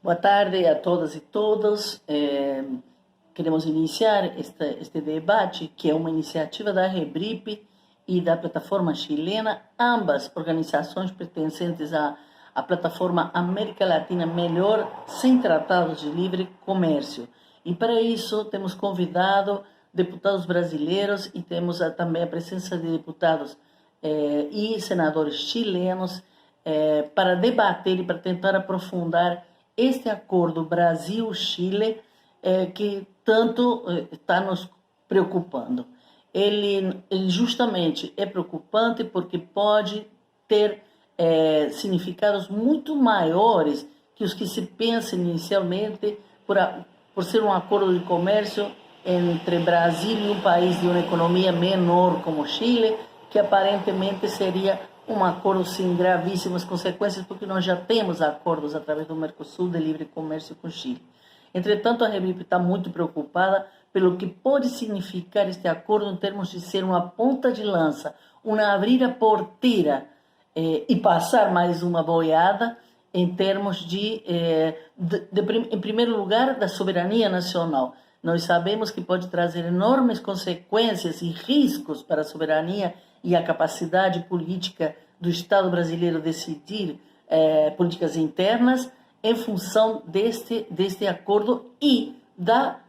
Boa tarde a todas e todos. Queremos iniciar este debate, que é uma iniciativa da Rebrip e da plataforma chilena, ambas organizações pertencentes à plataforma América Latina Melhor, sem tratados de livre comércio. E para isso temos convidado deputados brasileiros e temos também a presença de deputados e senadores chilenos para debater e para tentar aprofundar este acordo Brasil-Chile que tanto está nos preocupando. Ele justamente é preocupante porque pode ter significados muito maiores que os que se pensa inicialmente por ser um acordo de comércio entre Brasil e um país de uma economia menor como Chile, que aparentemente seria um acordo sem gravíssimas consequências, porque nós já temos acordos através do Mercosul de livre comércio com Chile. Entretanto, a Rebrip está muito preocupada pelo que pode significar este acordo em termos de ser uma ponta de lança, uma abrir a porteira e passar mais uma boiada em termos em primeiro lugar, da soberania nacional. Nós sabemos que pode trazer enormes consequências e riscos para a soberania e a capacidade política do Estado brasileiro decidir políticas internas em função deste acordo e da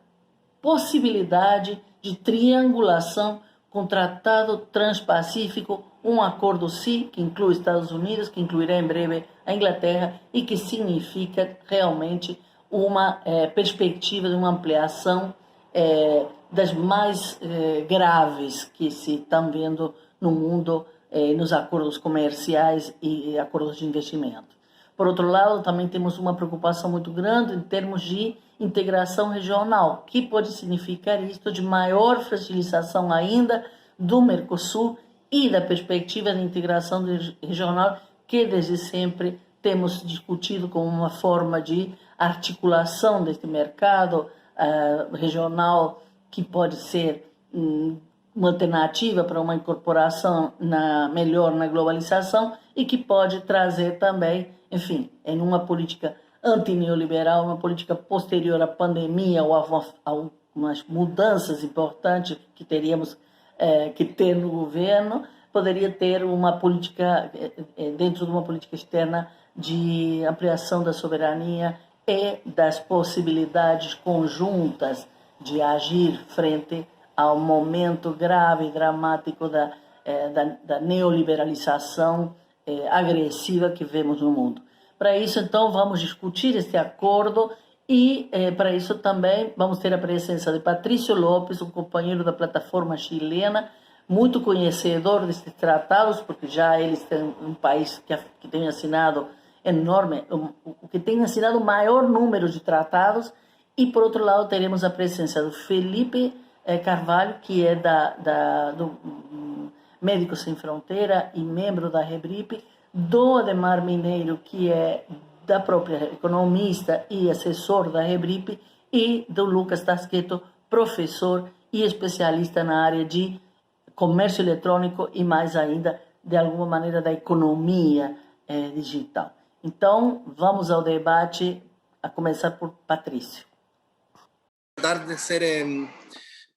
possibilidade de triangulação com o Tratado Transpacífico, um acordo sim que inclui os Estados Unidos, que incluirá em breve a Inglaterra e que significa realmente uma perspectiva de uma ampliação das mais graves que se estão vendo no mundo, nos acordos comerciais e acordos de investimento. Por outro lado, também temos uma preocupação muito grande em termos de integração regional, que pode significar isto de maior fragilização ainda do Mercosul e da perspectiva de integração regional que desde sempre temos discutido como uma forma de articulação deste mercado regional que pode ser uma alternativa para uma incorporação melhor na globalização e que pode trazer também, enfim, em uma política antineoliberal, uma política posterior à pandemia ou a umas mudanças importantes que teríamos que ter no governo, poderia ter uma política, dentro de uma política externa, de ampliação da soberania e das possibilidades conjuntas de agir frente ao momento grave e dramático da neoliberalização agressiva que vemos no mundo. Para isso, então, vamos discutir este acordo e, para isso, também vamos ter a presença de Patrício Lopes, um companheiro da plataforma chilena, muito conhecedor destes tratados, porque já eles têm um país que tem assinado que tem assinado o maior número de tratados, e, por outro lado, teremos a presença do Felipe Carvalho, que é do Médicos Sem Fronteira e membro da Rebrip, do Ademar Mineiro, que é da própria economista e assessor da Rebrip, e do Lucas Tasqueto, professor e especialista na área de comércio eletrônico e, mais ainda, de alguma maneira, da economia digital. Então, vamos ao debate, a começar por Patrício. Tratar de ser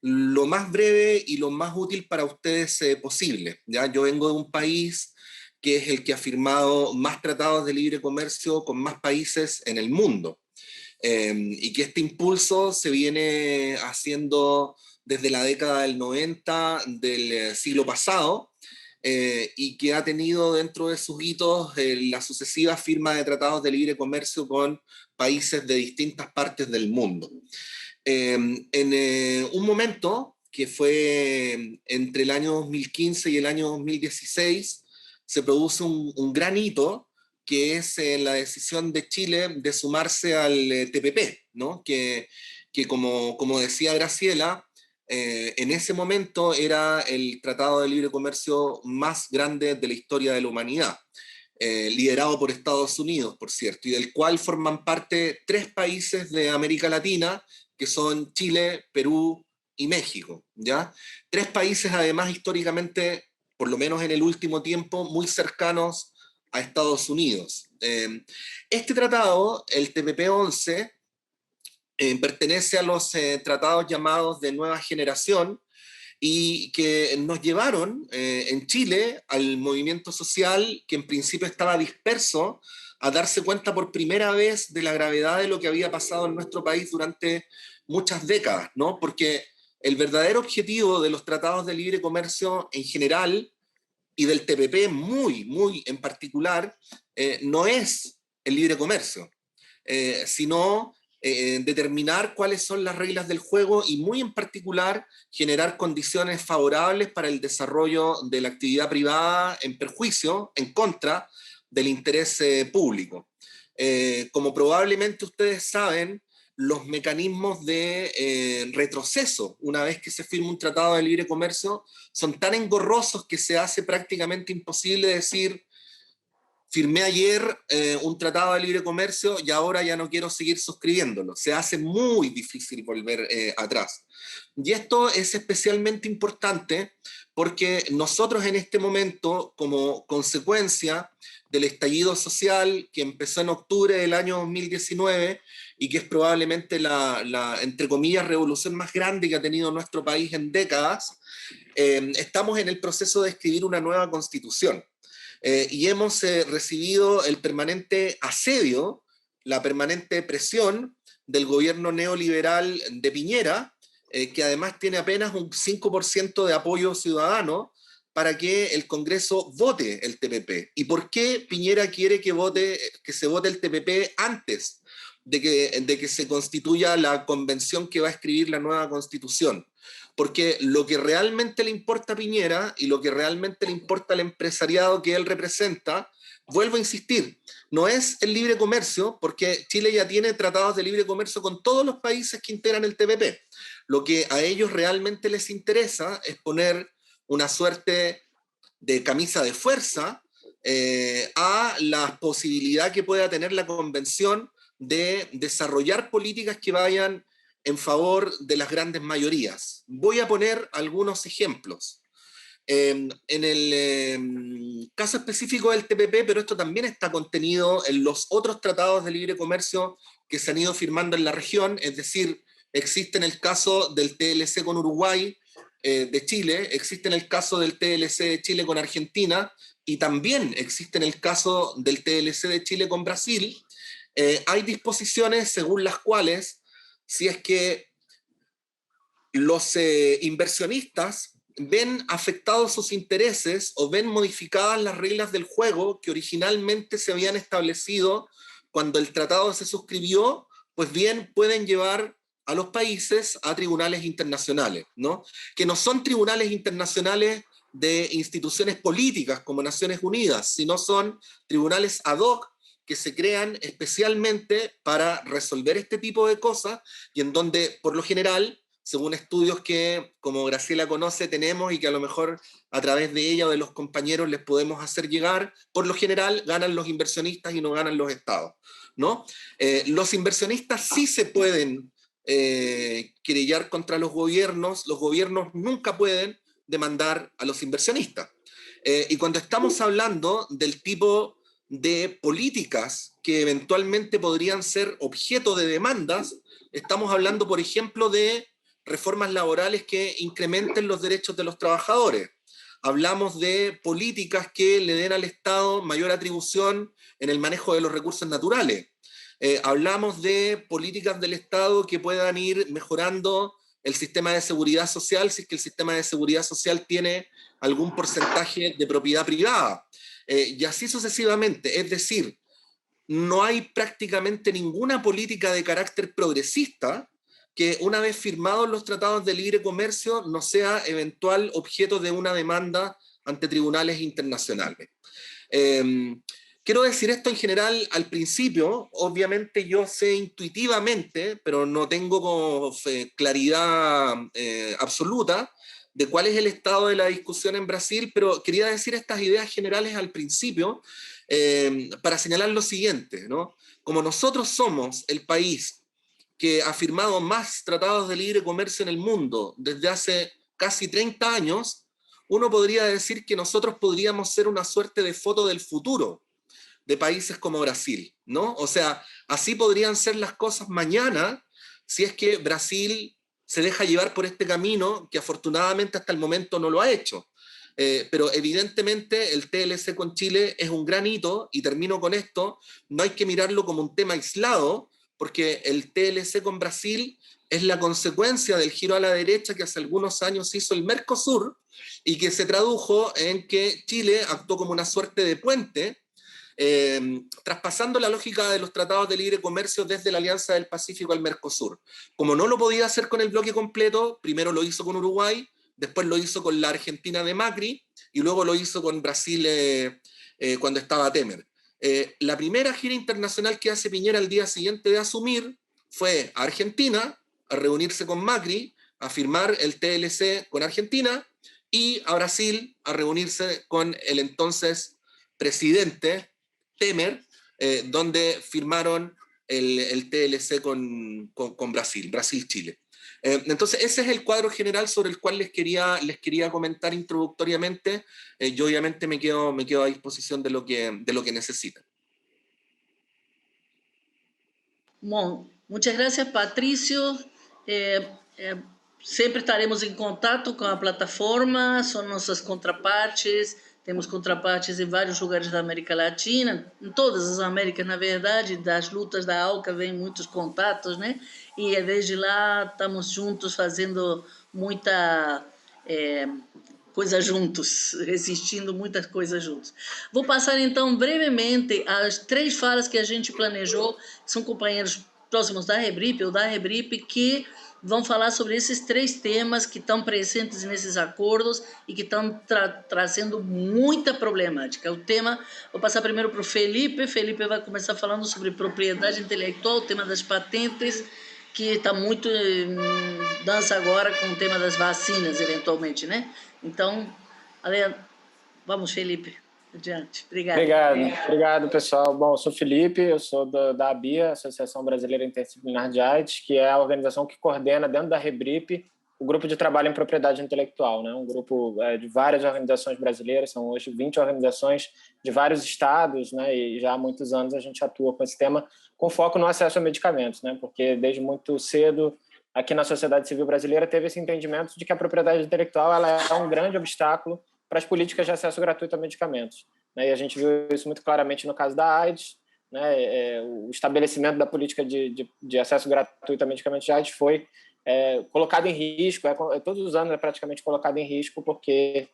lo más breve y lo más útil para ustedes posible. ¿Ya? Yo vengo de un país que es el que ha firmado más tratados de libre comercio con más países en el mundo, y que este impulso se viene haciendo desde la década del 90 del siglo pasado, y que ha tenido dentro de sus hitos la sucesiva firma de tratados de libre comercio con países de distintas partes del mundo. En un momento que fue entre el año 2015 y el año 2016, se produce un gran hito, que es la decisión de Chile de sumarse al TPP, ¿no? que como decía Graciela, en ese momento era el tratado de libre comercio más grande de la historia de la humanidad, liderado por Estados Unidos, por cierto, y del cual forman parte 3 países de América Latina, que son Chile, Perú y México, ¿ya? 3 países además históricamente, por lo menos en el último tiempo, muy cercanos a Estados Unidos. Este tratado, el TPP-11, pertenece a los tratados llamados de nueva generación, y que nos llevaron en Chile al movimiento social que en principio estaba disperso a darse cuenta por primera vez de la gravedad de lo que había pasado en nuestro país durante muchas décadas, ¿no? Porque el verdadero objetivo de los tratados de libre comercio en general y del TPP muy en particular no es el libre comercio, sino determinar cuáles son las reglas del juego y muy en particular generar condiciones favorables para el desarrollo de la actividad privada en perjuicio, en contra del interés público. Como probablemente ustedes saben, los mecanismos de retroceso, una vez que se firma un tratado de libre comercio, son tan engorrosos que se hace prácticamente imposible decir: firmé ayer un tratado de libre comercio y ahora ya no quiero seguir suscribiéndolo. Se hace muy difícil volver atrás. Y esto es especialmente importante porque nosotros en este momento, como consecuencia del estallido social que empezó en octubre del año 2019 y que es probablemente entre comillas, revolución más grande que ha tenido nuestro país en décadas, estamos en el proceso de escribir una nueva constitución. Y hemos recibido el permanente asedio, la permanente presión del gobierno neoliberal de Piñera, que además tiene apenas un 5% de apoyo ciudadano para que el Congreso vote el TPP. ¿Y por qué Piñera quiere que se vote el TPP antes de que se constituya la convención que va a escribir la nueva constitución? Porque lo que realmente le importa a Piñera y lo que realmente le importa al empresariado que él representa, vuelvo a insistir, no es el libre comercio, porque Chile ya tiene tratados de libre comercio con todos los países que integran el TPP. Lo que a ellos realmente les interesa es poner una suerte de camisa de fuerza a la posibilidad que pueda tener la convención de desarrollar políticas que vayan en favor de las grandes mayorías. Voy a poner algunos ejemplos. En el caso específico del TPP, pero esto también está contenido en los otros tratados de libre comercio que se han ido firmando en la región, es decir, existe en el caso del TLC con Uruguay de Chile, existe en el caso del TLC de Chile con Argentina, y también existe en el caso del TLC de Chile con Brasil. Hay disposiciones según las cuales, si es que los inversionistas ven afectados sus intereses o ven modificadas las reglas del juego que originalmente se habían establecido cuando el tratado se suscribió, pues bien pueden llevar a los países a tribunales internacionales, ¿no? Que no son tribunales internacionales de instituciones políticas como Naciones Unidas, sino son tribunales ad hoc que se crean especialmente para resolver este tipo de cosas y en donde, por lo general, según estudios que, como Graciela conoce, tenemos y que a lo mejor a través de ella o de los compañeros les podemos hacer llegar, por lo general ganan los inversionistas y no ganan los estados, ¿no? Los inversionistas sí se pueden querellar contra los gobiernos nunca pueden demandar a los inversionistas. Y cuando estamos hablando del tipo de políticas que eventualmente podrían ser objeto de demandas, estamos hablando, por ejemplo, de reformas laborales que incrementen los derechos de los trabajadores. Hablamos de políticas que le den al Estado mayor atribución en el manejo de los recursos naturales. Hablamos de políticas del Estado que puedan ir mejorando el sistema de seguridad social, si es que el sistema de seguridad social tiene algún porcentaje de propiedad privada. Y así sucesivamente. Es decir, no hay prácticamente ninguna política de carácter progresista que una vez firmados los tratados de libre comercio no sea eventual objeto de una demanda ante tribunales internacionales. Quiero decir esto en general al principio, obviamente yo sé intuitivamente, pero no tengo como claridad absoluta de cuál es el estado de la discusión en Brasil, pero quería decir estas ideas generales al principio para señalar lo siguiente, ¿no? Como nosotros somos el país que ha firmado más tratados de libre comercio en el mundo desde hace casi 30 años, uno podría decir que nosotros podríamos ser una suerte de foto del futuro de países como Brasil, ¿no? O sea, así podrían ser las cosas mañana si es que Brasil se deja llevar por este camino que afortunadamente hasta el momento no lo ha hecho. Pero evidentemente el TLC con Chile es un gran hito, y termino con esto, no hay que mirarlo como un tema aislado, porque el TLC con Brasil es la consecuencia del giro a la derecha que hace algunos años hizo el Mercosur, y que se tradujo en que Chile actuó como una suerte de puente, traspasando la lógica de los tratados de libre comercio desde la Alianza del Pacífico al Mercosur. Como no lo podía hacer con el bloque completo, primero lo hizo con Uruguay, después lo hizo con la Argentina de Macri, y luego lo hizo con Brasil cuando estaba Temer. La primera gira internacional que hace Piñera al día siguiente de asumir fue a Argentina, a reunirse con Macri, a firmar el TLC con Argentina, y a Brasil a reunirse con el entonces presidente Temer, donde firmaron el TLC con Brasil, Brasil-Chile. Entonces, ese es el cuadro general sobre el cual les quería comentar introductoriamente. Yo obviamente me quedo a disposición de lo que necesitan. Bom, muchas gracias, Patrício. Sempre estaremos em contato com a plataforma, são nossas contrapartes. Temos contrapartes em vários lugares da América Latina, em todas as Américas, na verdade. Das lutas da ALCA vem muitos contatos, né? E desde lá estamos juntos fazendo muita coisa juntos, resistindo muitas coisas juntos. Vou passar então brevemente as 3 falas que a gente planejou, que são companheiros próximos da Rebrip ou da Rebrip, que vão falar sobre esses 3 temas que estão presentes nesses acordos e que estão trazendo muita problemática. O tema, vou passar primeiro para o Felipe. Felipe vai começar falando sobre propriedade intelectual, o tema das patentes, que está muito em dança agora com o tema das vacinas, eventualmente, né? Então, vamos, Felipe, adiante. Obrigado. Obrigado, pessoal. Bom, eu sou Felipe, eu sou da ABIA, Associação Brasileira Interdisciplinar de AIDS, que é a organização que coordena, dentro da Rebrip, o grupo de trabalho em propriedade intelectual, né? Um grupo de várias organizações brasileiras, são hoje 20 organizações de vários estados, né? E já há muitos anos a gente atua com esse tema, com foco no acesso a medicamentos, né? Porque desde muito cedo, aqui na sociedade civil brasileira, teve esse entendimento de que a propriedade intelectual ela é um grande obstáculo para as políticas de acesso gratuito a medicamentos, né? E a gente viu isso muito claramente no caso da AIDS, né? O estabelecimento da política de acesso gratuito a medicamentos de AIDS foi colocado em risco, todos os anos é praticamente colocado em risco, porque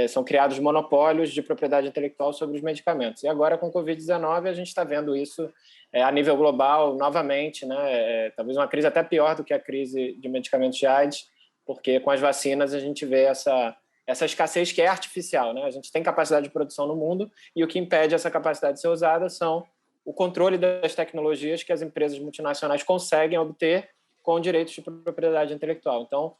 são criados monopólios de propriedade intelectual sobre os medicamentos. E agora, com o Covid-19, a gente está vendo isso a nível global novamente, né? Talvez uma crise até pior do que a crise de medicamentos de AIDS, porque com as vacinas a gente vê essa escassez que é artificial, né? A gente tem capacidade de produção no mundo, e o que impede essa capacidade de ser usada são o controle das tecnologias que as empresas multinacionais conseguem obter com direitos de propriedade intelectual. Então,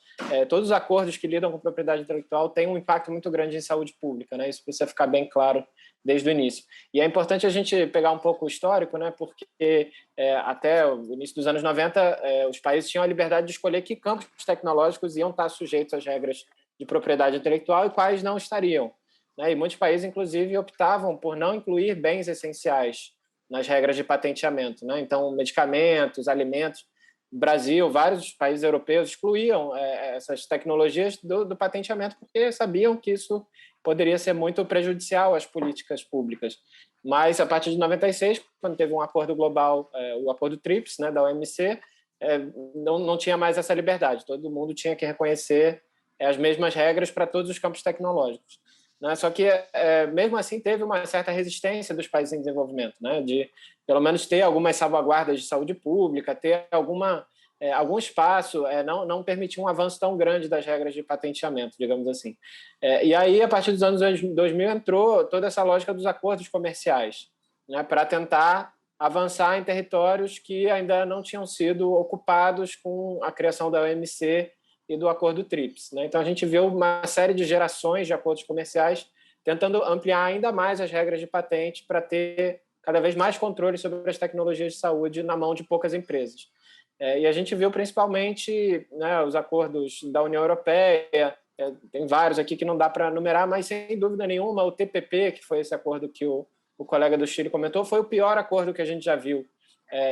todos os acordos que lidam com propriedade intelectual têm um impacto muito grande em saúde pública, né? Isso precisa ficar bem claro desde o início. E é importante a gente pegar um pouco o histórico, né? Porque até o início dos anos 90, os países tinham a liberdade de escolher que campos tecnológicos iam estar sujeitos às regras de propriedade intelectual e quais não estariam, né? E muitos países, inclusive, optavam por não incluir bens essenciais nas regras de patenteamento, né? Então, medicamentos, alimentos. Brasil, vários países europeus excluíam essas tecnologias do patenteamento, porque sabiam que isso poderia ser muito prejudicial às políticas públicas. Mas, a partir de 96, quando teve um acordo global, o acordo TRIPS, né, da OMC, não tinha mais essa liberdade. Todo mundo tinha que reconhecer as mesmas regras para todos os campos tecnológicos, né? Só que, mesmo assim, teve uma certa resistência dos países em desenvolvimento, né? De, pelo menos, ter algumas salvaguardas de saúde pública, ter algum espaço, não permitir um avanço tão grande das regras de patenteamento, digamos assim. E aí, a partir dos anos 2000, entrou toda essa lógica dos acordos comerciais, né? Para tentar avançar em territórios que ainda não tinham sido ocupados com a criação da OMC e do acordo TRIPS, né? Então, a gente viu uma série de gerações de acordos comerciais tentando ampliar ainda mais as regras de patente para ter cada vez mais controle sobre as tecnologias de saúde na mão de poucas empresas. E a gente viu principalmente, né, os acordos da União Europeia, tem vários aqui que não dá para numerar, mas sem dúvida nenhuma o TPP, que foi esse acordo que o o colega do Chile comentou, foi o pior acordo que a gente já viu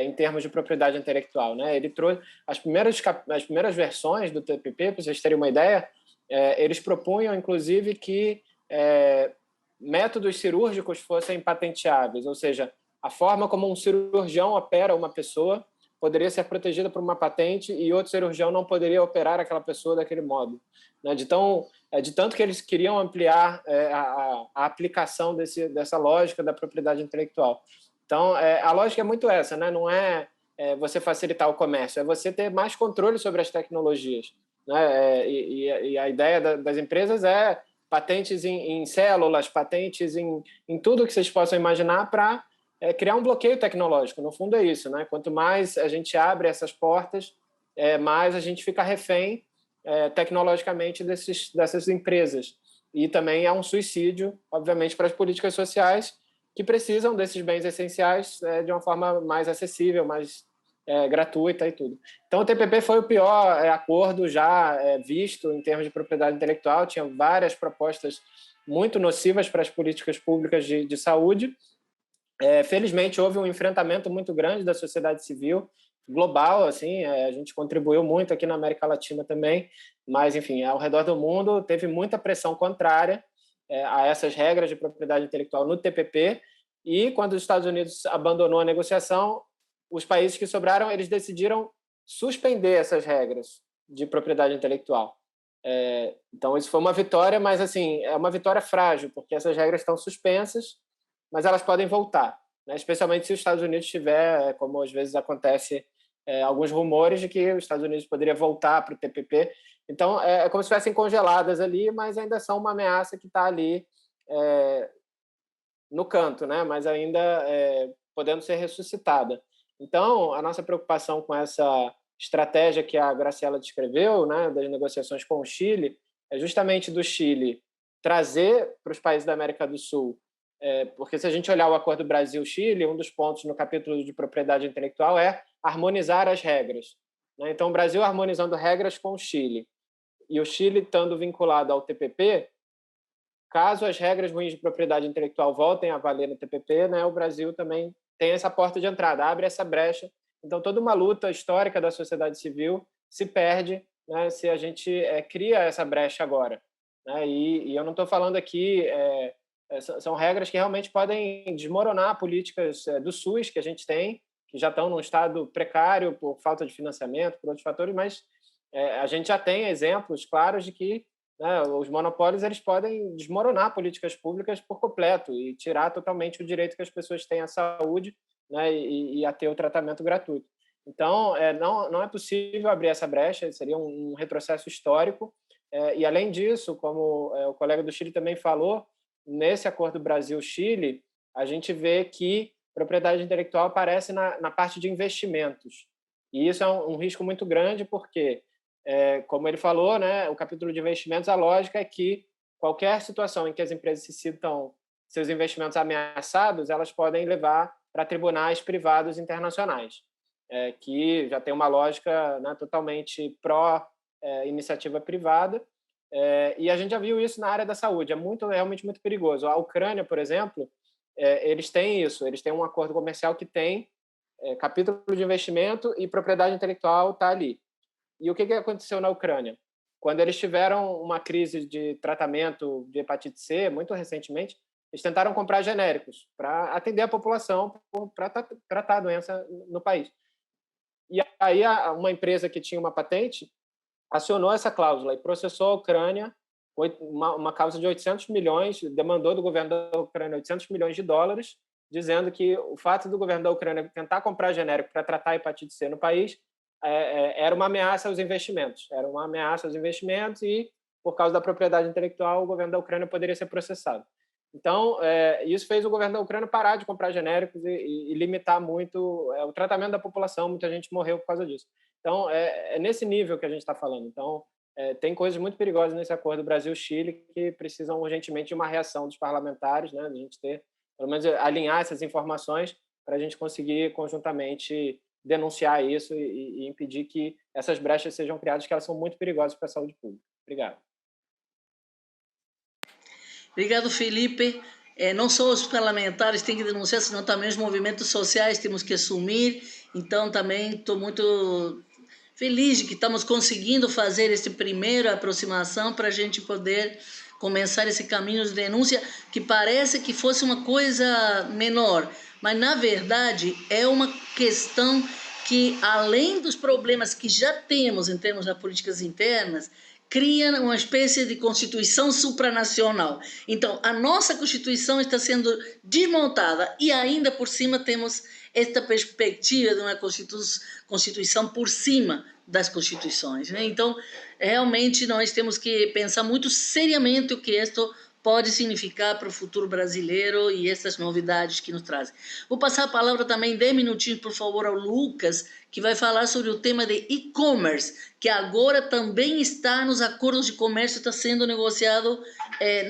em termos de propriedade intelectual, né? Ele trouxe as primeiras versões do TPP, para vocês terem uma ideia, eles propunham, inclusive, que métodos cirúrgicos fossem patenteáveis, ou seja, a forma como um cirurgião opera uma pessoa poderia ser protegida por uma patente e outro cirurgião não poderia operar aquela pessoa daquele modo, né? De tanto que eles queriam ampliar a aplicação dessa lógica da propriedade intelectual. Então, a lógica é muito essa, né? Não é você facilitar o comércio, é você ter mais controle sobre as tecnologias, né? E a ideia das empresas é patentes em células, patentes em tudo que vocês possam imaginar para criar um bloqueio tecnológico. No fundo é isso, né? Quanto mais a gente abre essas portas, mais a gente fica refém tecnologicamente dessas empresas. E também é um suicídio, obviamente, para as políticas sociais que precisam desses bens essenciais de uma forma mais acessível, mais gratuita e tudo. Então, o TPP foi o pior acordo já visto em termos de propriedade intelectual. Tinha várias propostas muito nocivas para as políticas públicas de saúde. Felizmente, houve um enfrentamento muito grande da sociedade civil global, assim, a gente contribuiu muito aqui na América Latina também, mas, enfim, ao redor do mundo teve muita pressão contrária a essas regras de propriedade intelectual no TPP, e quando os Estados Unidos abandonou a negociação, os países que sobraram, eles decidiram suspender essas regras de propriedade intelectual. Então, isso foi uma vitória, mas, assim, é uma vitória frágil, porque essas regras estão suspensas, mas elas podem voltar, né? Especialmente se os Estados Unidos tiver, como às vezes acontece, alguns rumores de que os Estados Unidos poderia voltar para o TPP. Então, é como se estivessem congeladas ali, mas ainda são uma ameaça que está ali no canto, né? Mas ainda podendo ser ressuscitada. Então, a nossa preocupação com essa estratégia que a Graciela descreveu, né, das negociações com o Chile, é justamente do Chile trazer para os países da América do Sul, porque se a gente olhar o acordo Brasil-Chile, um dos pontos no capítulo de propriedade intelectual é harmonizar as regras, né? Então, o Brasil harmonizando regras com o Chile e o Chile estando vinculado ao TPP, caso as regras ruins de propriedade intelectual voltem a valer no TPP, né, o Brasil também tem essa porta de entrada, abre essa brecha. Então, toda uma luta histórica da sociedade civil se perde, né, se a gente cria essa brecha agora, né? E eu não estou falando aqui... são regras que realmente podem desmoronar políticas do SUS que a gente tem, que já estão num estado precário por falta de financiamento, por outros fatores, mas a gente já tem exemplos claros de que, né, os monopólios eles podem desmoronar políticas públicas por completo e tirar totalmente o direito que as pessoas têm à saúde, né, e a ter o tratamento gratuito. Então, não é possível abrir essa brecha, seria um retrocesso histórico. E, além disso, como o colega do Chile também falou, nesse acordo Brasil-Chile, a gente vê que propriedade intelectual aparece na parte de investimentos. E isso é um risco muito grande, porque, como ele falou, né, o capítulo de investimentos, a lógica é que qualquer situação em que as empresas se sintam seus investimentos ameaçados, elas podem levar para tribunais privados internacionais, que já tem uma lógica, né, totalmente pró-iniciativa privada. E a gente já viu isso na área da saúde, realmente muito perigoso. A Ucrânia, por exemplo, eles têm isso, eles têm um acordo comercial que tem capítulo de investimento e propriedade intelectual está ali. E o que aconteceu na Ucrânia? Quando eles tiveram uma crise de tratamento de hepatite C, muito recentemente, eles tentaram comprar genéricos para atender a população, para tratar a doença no país. E aí uma empresa que tinha uma patente acionou essa cláusula e processou a Ucrânia, uma causa de 800 milhões, demandou do governo da Ucrânia 800 milhões de dólares, dizendo que o fato do governo da Ucrânia tentar comprar genérico para tratar a hepatite C no país era uma ameaça aos investimentos. Era uma ameaça aos investimentos e, por causa da propriedade intelectual, o governo da Ucrânia poderia ser processado. Então, isso fez o governo da Ucrânia parar de comprar genéricos e limitar muito o tratamento da população. Muita gente morreu por causa disso. Então, é nesse nível que a gente está falando. Então, tem coisas muito perigosas nesse acordo Brasil-Chile que precisam urgentemente de uma reação dos parlamentares, né? De a gente ter, pelo menos, alinhar essas informações para a gente conseguir conjuntamente denunciar isso e impedir que essas brechas sejam criadas, que elas são muito perigosas para a saúde pública. Obrigado. Obrigado, Felipe. não só os parlamentares têm que denunciar, senão também os movimentos sociais temos que assumir. Então, também estou muito feliz de que estamos conseguindo fazer essa primeira aproximação para a gente poder começar esse caminho de denúncia, que parece que fosse uma coisa menor, mas na verdade é uma questão que, além dos problemas que já temos em termos das políticas internas, cria uma espécie de constituição supranacional. Então, a nossa Constituição está sendo desmontada e ainda por cima temos esta perspectiva de uma Constituição por cima das constituições, né? Então, realmente nós temos que pensar muito seriamente o que isto pode significar para o futuro brasileiro e essas novidades que nos trazem. Vou passar a palavra também, 10 minutinhos, por favor, ao Lucas, que vai falar sobre o tema de e-commerce, que agora também está nos acordos de comércio, está sendo negociado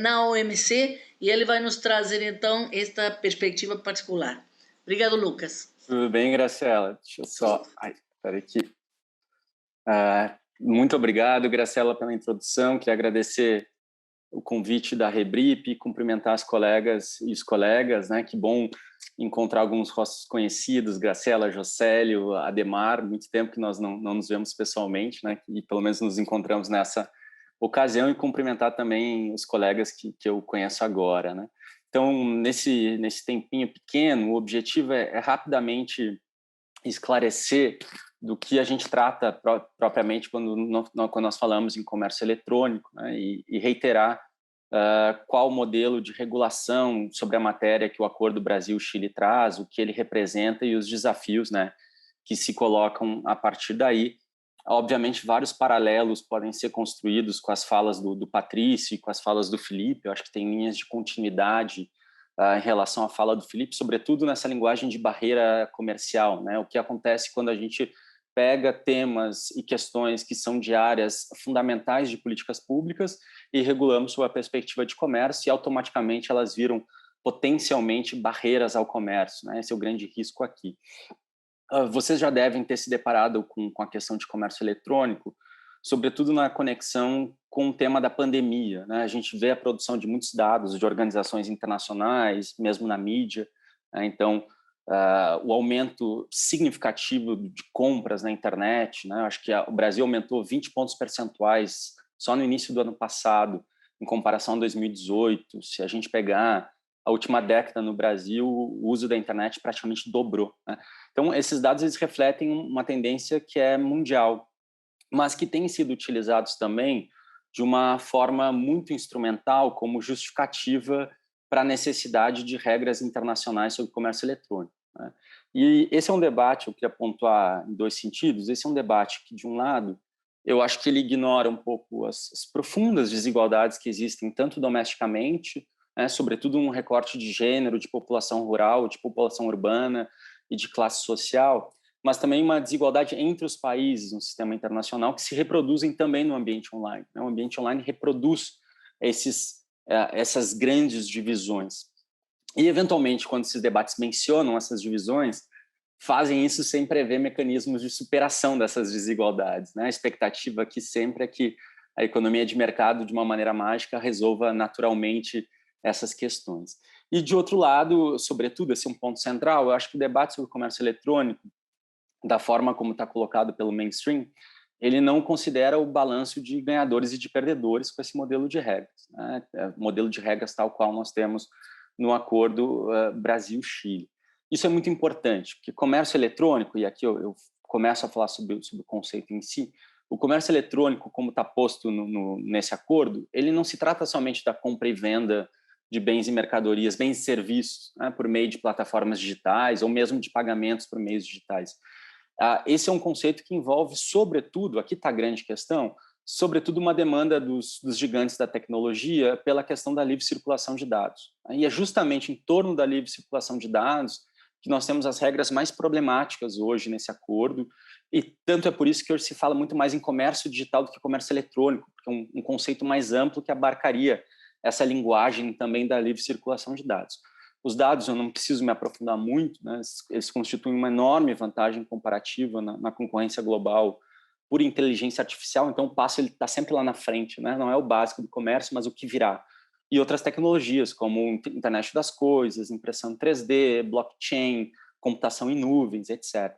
na OMC, e ele vai nos trazer, então, esta perspectiva particular. Obrigado, Lucas. Tudo bem, Graciela? Deixa eu só... Espera aqui. Muito obrigado, Graciela, pela introdução. Queria agradecer o convite da Rebrip, cumprimentar as colegas e os colegas, né? Que bom encontrar alguns rostos conhecidos, Graciela, Jocélio, Ademar, muito tempo que nós não nos vemos pessoalmente, né? E pelo menos nos encontramos nessa ocasião, e cumprimentar também os colegas que eu conheço agora, né? Então, nesse tempinho pequeno, o objetivo é rapidamente esclarecer do que a gente trata propriamente quando nós falamos em comércio eletrônico, né? E reiterar qual o modelo de regulação sobre a matéria que o Acordo Brasil-Chile traz, o que ele representa e os desafios, né, que se colocam a partir daí. Obviamente, vários paralelos podem ser construídos com as falas do Patrício e com as falas do Felipe. Eu acho que tem linhas de continuidade em relação à fala do Felipe, sobretudo nessa linguagem de barreira comercial, né? O que acontece quando a gente pega temas e questões que são de áreas fundamentais de políticas públicas e regulamos sob a perspectiva de comércio, e automaticamente elas viram potencialmente barreiras ao comércio, né? Esse é o grande risco aqui. Vocês já devem ter se deparado com a questão de comércio eletrônico, sobretudo na conexão com o tema da pandemia, né? A gente vê a produção de muitos dados de organizações internacionais, mesmo na mídia, né? Então, o aumento significativo de compras na internet, né? Acho que o Brasil aumentou 20 pontos percentuais só no início do ano passado, em comparação a 2018. Se a gente pegar a última década no Brasil, o uso da internet praticamente dobrou, né? Então, esses dados eles refletem uma tendência que é mundial, mas que têm sido utilizados também de uma forma muito instrumental como justificativa para a necessidade de regras internacionais sobre comércio eletrônico, né? E esse é um debate, eu queria pontuar em dois sentidos. Esse é um debate que, de um lado, eu acho que ele ignora um pouco as profundas desigualdades que existem, tanto domesticamente, né, sobretudo um recorte de gênero, de população rural, de população urbana e de classe social, mas também uma desigualdade entre os países no sistema internacional que se reproduzem também no ambiente online, né? O ambiente online reproduz essas grandes divisões. E, eventualmente, quando esses debates mencionam essas divisões, fazem isso sem prever mecanismos de superação dessas desigualdades, né? A expectativa aqui sempre é que a economia de mercado, de uma maneira mágica, resolva naturalmente essas questões. E, de outro lado, sobretudo, esse é um ponto central, eu acho que o debate sobre o comércio eletrônico, da forma como está colocado pelo mainstream, ele não considera o balanço de ganhadores e de perdedores com esse modelo de regras, né? Modelo de regras tal qual nós temos no acordo Brasil-Chile. Isso é muito importante, porque comércio eletrônico, e aqui eu começo a falar sobre o conceito em si, o comércio eletrônico, como está posto nesse acordo, ele não se trata somente da compra e venda de bens e mercadorias, bens e serviços, né, por meio de plataformas digitais ou mesmo de pagamentos por meios digitais. Esse é um conceito que envolve, sobretudo, aqui está a grande questão, sobretudo uma demanda dos gigantes da tecnologia pela questão da livre circulação de dados. E é justamente em torno da livre circulação de dados que nós temos as regras mais problemáticas hoje nesse acordo, e tanto é por isso que hoje se fala muito mais em comércio digital do que comércio eletrônico, porque é um conceito mais amplo que abarcaria essa linguagem também da livre circulação de dados. Os dados, eu não preciso me aprofundar muito, né? Eles constituem uma enorme vantagem comparativa na concorrência global por inteligência artificial, então o passo está sempre lá na frente, né? Não é o básico do comércio, mas o que virá. e outras tecnologias, como internet das coisas, impressão 3D, blockchain, computação em nuvens, etc.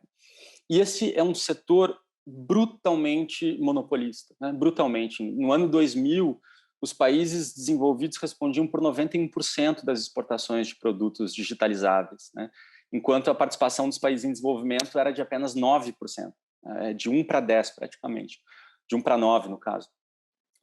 E esse é um setor brutalmente monopolista, né? Brutalmente. No ano 2000, os países desenvolvidos respondiam por 91% das exportações de produtos digitalizáveis, né? Enquanto a participação dos países em desenvolvimento era de apenas 9%, de 1 para 10 praticamente, de 1 para 9 no caso.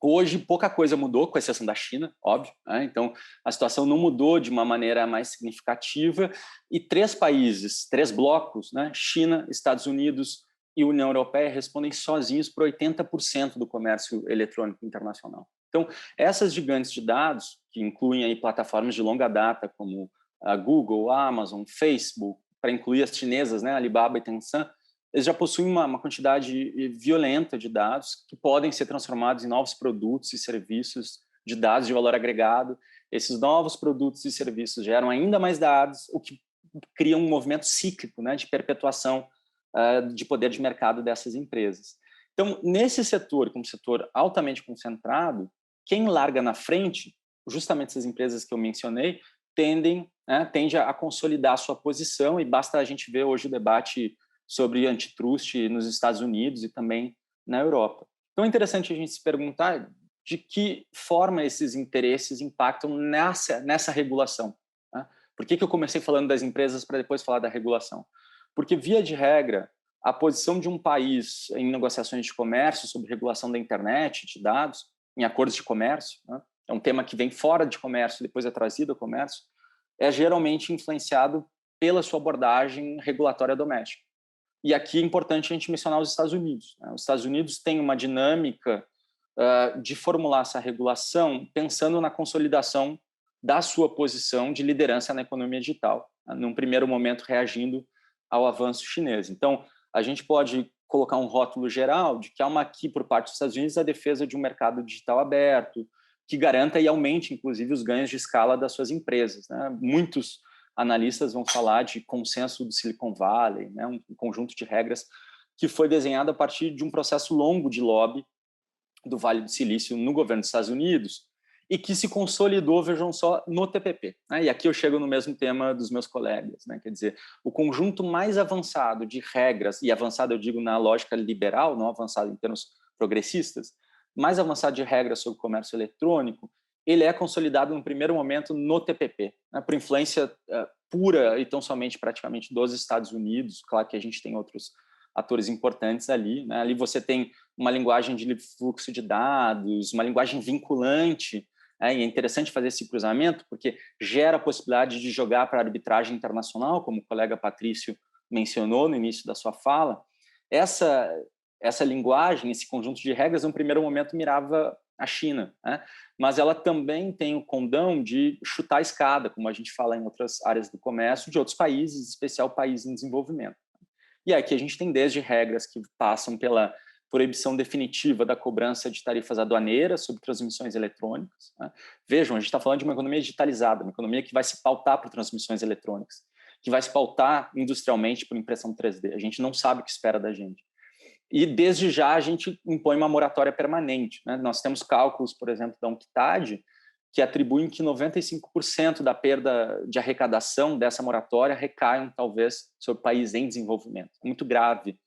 Hoje, pouca coisa mudou, com exceção da China, óbvio, né? Então, a situação não mudou de uma maneira mais significativa, e 3 países, 3 blocos, né? China, Estados Unidos e União Europeia, respondem sozinhos por 80% do comércio eletrônico internacional. Então, essas gigantes de dados, que incluem aí plataformas de longa data, como a Google, a Amazon, Facebook, para incluir as chinesas, né? Alibaba e Tencent, eles já possuem uma quantidade violenta de dados que podem ser transformados em novos produtos e serviços de dados de valor agregado. Esses novos produtos e serviços geram ainda mais dados, o que cria um movimento cíclico, né, de perpetuação de poder de mercado dessas empresas. Então, nesse setor, como setor altamente concentrado, quem larga na frente, justamente essas empresas que eu mencionei, tende a consolidar a sua posição, e basta a gente ver hoje o debate sobre antitrust nos Estados Unidos e também na Europa. Então é interessante a gente se perguntar de que forma esses interesses impactam nessa regulação, né? Por que eu comecei falando das empresas para depois falar da regulação? Porque, via de regra, a posição de um país em negociações de comércio sobre regulação da internet, de dados, em acordos de comércio, né? É um tema que vem fora de comércio e depois é trazido ao comércio, é geralmente influenciado pela sua abordagem regulatória doméstica. E aqui é importante a gente mencionar os Estados Unidos, né? Os Estados Unidos têm uma dinâmica de formular essa regulação pensando na consolidação da sua posição de liderança na economia digital, né? Num primeiro momento reagindo ao avanço chinês. Então, a gente pode colocar um rótulo geral de que há aqui, por parte dos Estados Unidos, a defesa de um mercado digital aberto, que garanta e aumente, inclusive, os ganhos de escala das suas empresas, né? Muitos analistas vão falar de consenso do Silicon Valley, né? Um conjunto de regras que foi desenhado a partir de um processo longo de lobby do Vale do Silício no governo dos Estados Unidos e que se consolidou, vejam só, no TPP, né? E aqui eu chego no mesmo tema dos meus colegas, né? Quer dizer, o conjunto mais avançado de regras, e avançado eu digo na lógica liberal, não avançado em termos progressistas, mais avançado de regras sobre o comércio eletrônico, ele é consolidado no primeiro momento no TPP, né, por influência pura e tão somente praticamente dos Estados Unidos. Claro que a gente tem outros atores importantes ali, né? Ali você tem uma linguagem de fluxo de dados, uma linguagem vinculante, né? E é interessante fazer esse cruzamento porque gera a possibilidade de jogar para a arbitragem internacional, como o colega Patrício mencionou no início da sua fala. Essa linguagem, esse conjunto de regras, no primeiro momento mirava a China, né? Mas ela também tem o condão de chutar a escada, como a gente fala em outras áreas do comércio, de outros países, em especial países em desenvolvimento. E aqui a gente tem desde regras que passam pela proibição definitiva da cobrança de tarifas aduaneiras sobre transmissões eletrônicas, né? Vejam, a gente está falando de uma economia digitalizada, uma economia que vai se pautar por transmissões eletrônicas, que vai se pautar industrialmente por impressão 3D. A gente não sabe o que espera da gente. E, desde já, a gente impõe uma moratória permanente, né? Nós temos cálculos, por exemplo, da UNCTAD, que atribuem que 95% da perda de arrecadação dessa moratória recaiam, talvez, sobre países em desenvolvimento. É muito grave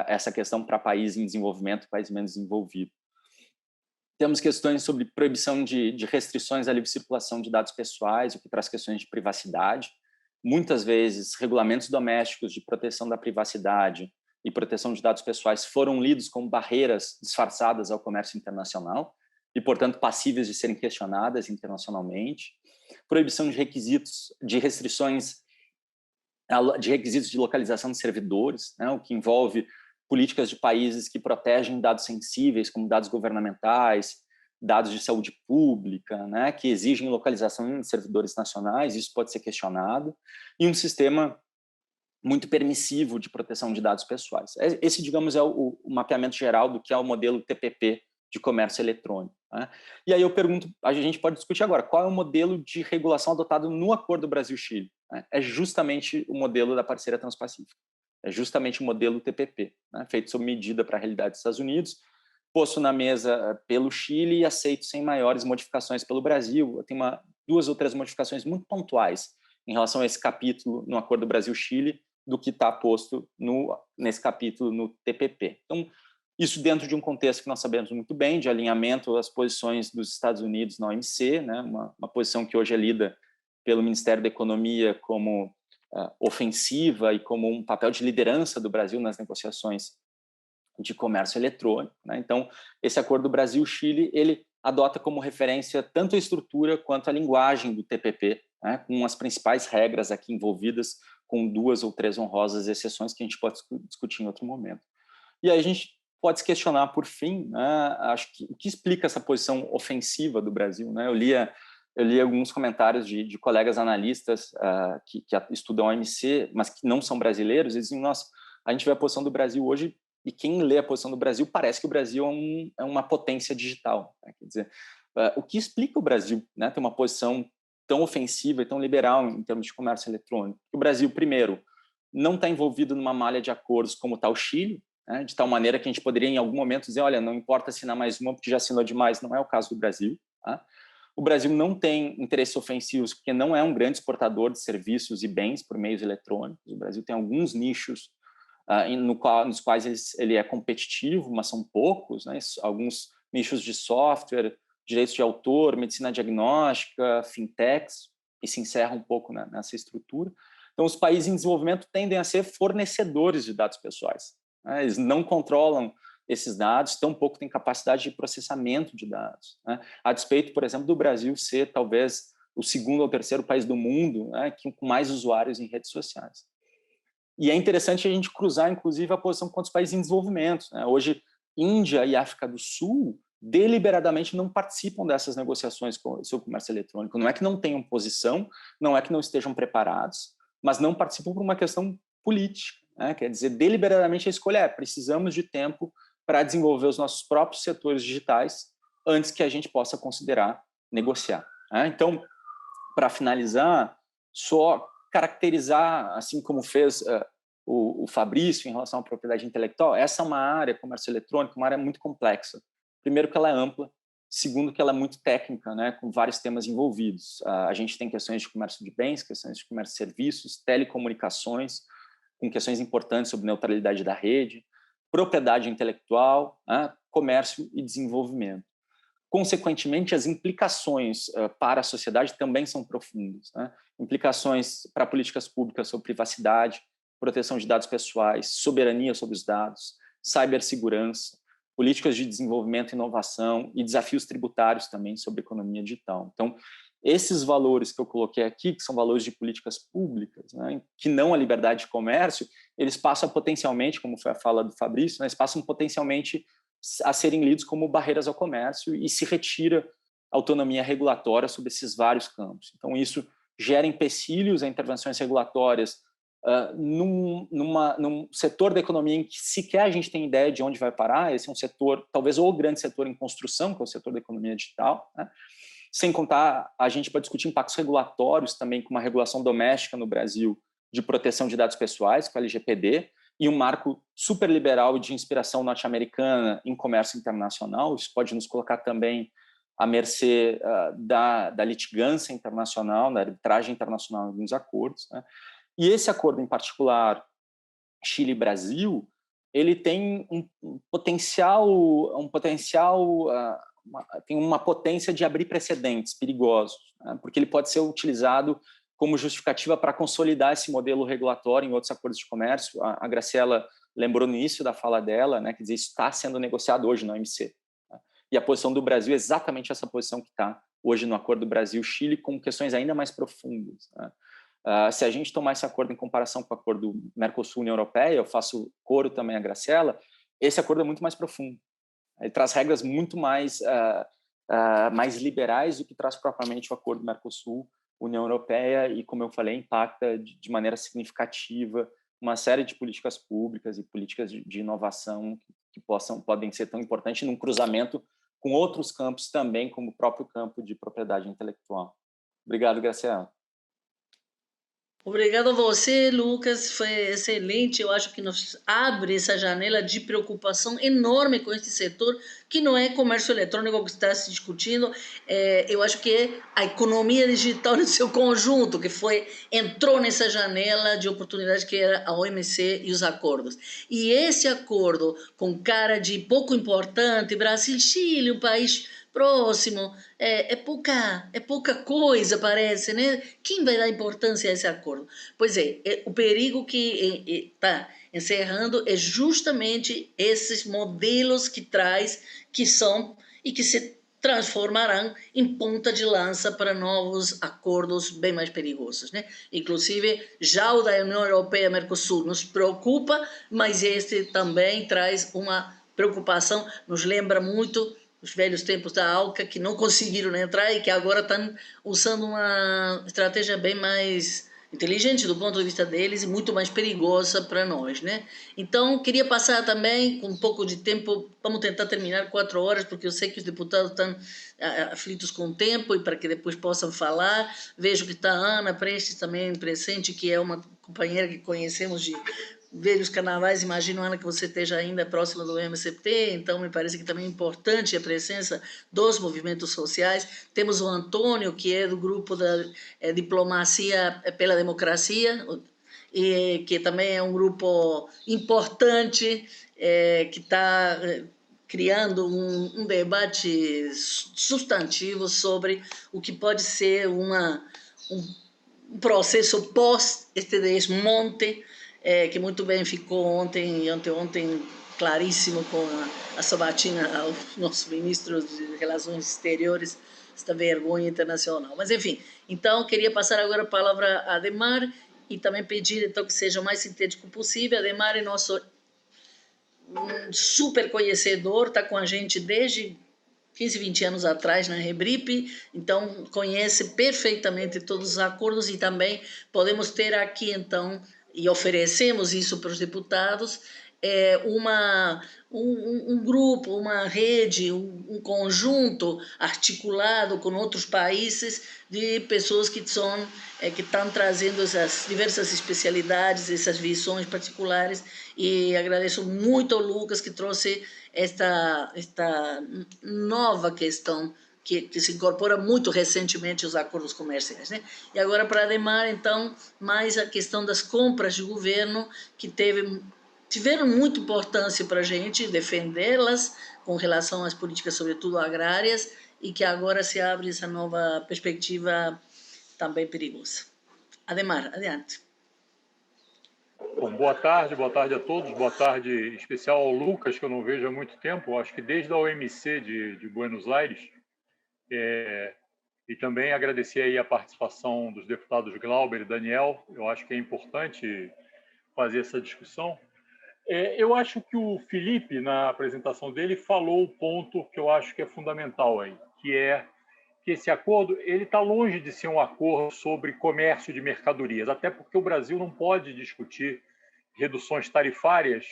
essa questão para país em desenvolvimento, país menos desenvolvido. Temos questões sobre proibição de restrições à livre circulação de dados pessoais, o que traz questões de privacidade. Muitas vezes, regulamentos domésticos de proteção da privacidade e proteção de dados pessoais foram lidos como barreiras disfarçadas ao comércio internacional e, portanto, passíveis de serem questionadas internacionalmente. Proibição de requisitos, de restrições de requisitos de localização de servidores, né, o que envolve políticas de países que protegem dados sensíveis, como dados governamentais, dados de saúde pública, né, que exigem localização de servidores nacionais, isso pode ser questionado, e um sistema muito permissivo de proteção de dados pessoais. Esse, digamos, é o mapeamento geral do que é o modelo TPP de comércio eletrônico, né? E aí eu pergunto, a gente pode discutir agora, qual é o modelo de regulação adotado no Acordo Brasil-Chile, né? É justamente o modelo da parceria Transpacífica, é justamente o modelo TPP, né, feito sob medida para a realidade dos Estados Unidos, posto na mesa pelo Chile e aceito sem maiores modificações pelo Brasil. Tem 2 ou 3 modificações muito pontuais em relação a esse capítulo no Acordo Brasil-Chile do que está posto nesse capítulo no TPP. Então, isso dentro de um contexto que nós sabemos muito bem, de alinhamento às posições dos Estados Unidos na OMC, né? Uma posição que hoje é lida pelo Ministério da Economia como ofensiva e como um papel de liderança do Brasil nas negociações de comércio eletrônico, né? Então, esse acordo Brasil-Chile, ele adota como referência tanto a estrutura quanto a linguagem do TPP, né? Com as principais regras aqui envolvidas, com 2 ou 3 honrosas exceções que a gente pode discutir em outro momento. E aí a gente pode se questionar, por fim, né? Acho que o que explica essa posição ofensiva do Brasil, né? Eu li alguns comentários de colegas analistas que estudam a OMC, mas que não são brasileiros, e dizem, nossa, a gente vê a posição do Brasil hoje, e quem lê a posição do Brasil parece que o Brasil é uma potência digital, né? Quer dizer, o que explica o Brasil, né, ter uma posição tão ofensiva e tão liberal em termos de comércio eletrônico? O Brasil, primeiro, não está envolvido numa malha de acordos como está o Chile, né, de tal maneira que a gente poderia, em algum momento, dizer, olha, não importa assinar mais uma, porque já assinou demais. Não é o caso do Brasil. Tá? O Brasil não tem interesses ofensivos, porque não é um grande exportador de serviços e bens por meios eletrônicos. O Brasil tem alguns nichos nos quais ele é competitivo, mas são poucos, né? Alguns nichos de software, direitos de autor, medicina diagnóstica, fintechs, e se encerra um pouco nessa estrutura. Então, os países em desenvolvimento tendem a ser fornecedores de dados pessoais, né? Eles não controlam esses dados, tampouco têm capacidade de processamento de dados, né? A despeito, por exemplo, do Brasil ser talvez o 2º ou 3º país do mundo, né, com mais usuários em redes sociais. E é interessante a gente cruzar, inclusive, a posição com outros países em desenvolvimento, né? Hoje, Índia e África do Sul deliberadamente não participam dessas negociações sobre o comércio eletrônico. Não é que não tenham posição, não é que não estejam preparados, mas não participam por uma questão política, né? Quer dizer, deliberadamente a escolha é: precisamos de tempo para desenvolver os nossos próprios setores digitais antes que a gente possa considerar negociar, né? Então, para finalizar, só caracterizar, assim como fez o Fabrício em relação à propriedade intelectual, essa é uma área, comércio eletrônico, uma área muito complexa. Primeiro, que ela é ampla. Segundo, que ela é muito técnica, né, com vários temas envolvidos. A gente tem questões de comércio de bens, questões de comércio de serviços, telecomunicações, com questões importantes sobre neutralidade da rede, propriedade intelectual, comércio e desenvolvimento. Consequentemente, as implicações para a sociedade também são profundas, né? Implicações para políticas públicas sobre privacidade, proteção de dados pessoais, soberania sobre os dados, cibersegurança, políticas de desenvolvimento e inovação e desafios tributários também sobre economia digital. Então, esses valores que eu coloquei aqui, que são valores de políticas públicas, né, que não a liberdade de comércio, eles passam potencialmente, como foi a fala do Fabrício, né, eles passam potencialmente a serem lidos como barreiras ao comércio e se retira autonomia regulatória sobre esses vários campos. Então, isso gera empecilhos a intervenções regulatórias num setor da economia em que sequer a gente tem ideia de onde vai parar. Esse é um setor, talvez o grande setor em construção, que é o setor da economia digital, né? Sem contar, a gente pode discutir impactos regulatórios também, com uma regulação doméstica no Brasil de proteção de dados pessoais, com a LGPD, e um marco super liberal e de inspiração norte-americana em comércio internacional. Isso pode nos colocar também à mercê da litigância internacional, da arbitragem internacional em alguns acordos, né? E esse acordo em particular, Chile-Brasil, ele tem um potencial, tem uma potência de abrir precedentes perigosos, né? Porque ele pode ser utilizado como justificativa para consolidar esse modelo regulatório em outros acordos de comércio. A Graciela lembrou no início da fala dela, né, quer dizer, isso está sendo negociado hoje na OMC. Né? E a posição do Brasil é exatamente essa posição que está hoje no acordo Brasil-Chile, com questões ainda mais profundas. Né? Se a gente tomar esse acordo em comparação com o acordo Mercosul-União Europeia, eu faço coro também a Graciela, esse acordo é muito mais profundo. Ele traz regras muito mais liberais do que traz propriamente o acordo Mercosul, União Europeia, e, como eu falei, impacta de maneira significativa uma série de políticas públicas e políticas de inovação que podem ser tão importantes num cruzamento com outros campos também, como o próprio campo de propriedade intelectual. Obrigado, Graciela. Obrigado a você, Lucas. Foi excelente. Eu acho que nos abre essa janela de preocupação enorme com este setor, que não é comércio eletrônico que está se discutindo. Eu acho que é a economia digital no seu conjunto, que entrou nessa janela de oportunidade que era a OMC e os acordos. E esse acordo, com cara de pouco importante, Brasil-Chile, um país próximo, é pouca coisa, parece, né? Quem vai dar importância a esse acordo? Pois o perigo que está encerrando é justamente esses modelos que traz, que são e que se transformarão em ponta de lança para novos acordos bem mais perigosos, né? Inclusive, já o da União Europeia-Mercosul nos preocupa, mas este também traz uma preocupação, nos lembra muito os velhos tempos da ALCA, que não conseguiram entrar e que agora estão usando uma estratégia bem mais inteligente do ponto de vista deles e muito mais perigosa para nós, né? Então, queria passar também, com um pouco de tempo, vamos tentar terminar 4 horas, porque eu sei que os deputados estão aflitos com o tempo e para que depois possam falar. Vejo que está a Ana Prestes também presente, que é uma companheira que conhecemos de velhos carnavais. Imagino, Ana, que você esteja ainda próxima do MCT, então me parece que também é importante a presença dos movimentos sociais. Temos o Antônio, que é do grupo da Diplomacia pela Democracia, e que também é um grupo importante, que está criando um debate substantivo sobre o que pode ser um processo pós este desmonte, que muito bem ficou ontem e anteontem claríssimo com a sabatina ao nosso ministro de Relações Exteriores, esta vergonha internacional. Mas, enfim, então, queria passar agora a palavra a Ademar e também pedir, então, que seja o mais sintético possível. Ademar é nosso super conhecedor, está com a gente desde 15, 20 anos atrás na Rebrip, então conhece perfeitamente todos os acordos e também podemos ter aqui, então, e oferecemos isso para os deputados, um grupo, uma rede, um conjunto articulado com outros países de pessoas que estão trazendo essas diversas especialidades, essas visões particulares, e agradeço muito ao Lucas que trouxe esta nova questão que se incorpora muito recentemente aos acordos comerciais, né? E agora, para Ademar, então, mais a questão das compras de governo, que tiveram muita importância para a gente defendê-las com relação às políticas, sobretudo agrárias, e que agora se abre essa nova perspectiva também perigosa. Ademar, adiante. Bom, boa tarde a todos, boa tarde em especial ao Lucas, que eu não vejo há muito tempo, acho que desde a OMC de Buenos Aires, e também agradecer aí a participação dos deputados Glauber e Daniel, eu acho que é importante fazer essa discussão. Eu acho que o Felipe, na apresentação dele, falou o ponto que eu acho que é fundamental aí, que é que esse acordo ele está longe de ser um acordo sobre comércio de mercadorias, até porque o Brasil não pode discutir reduções tarifárias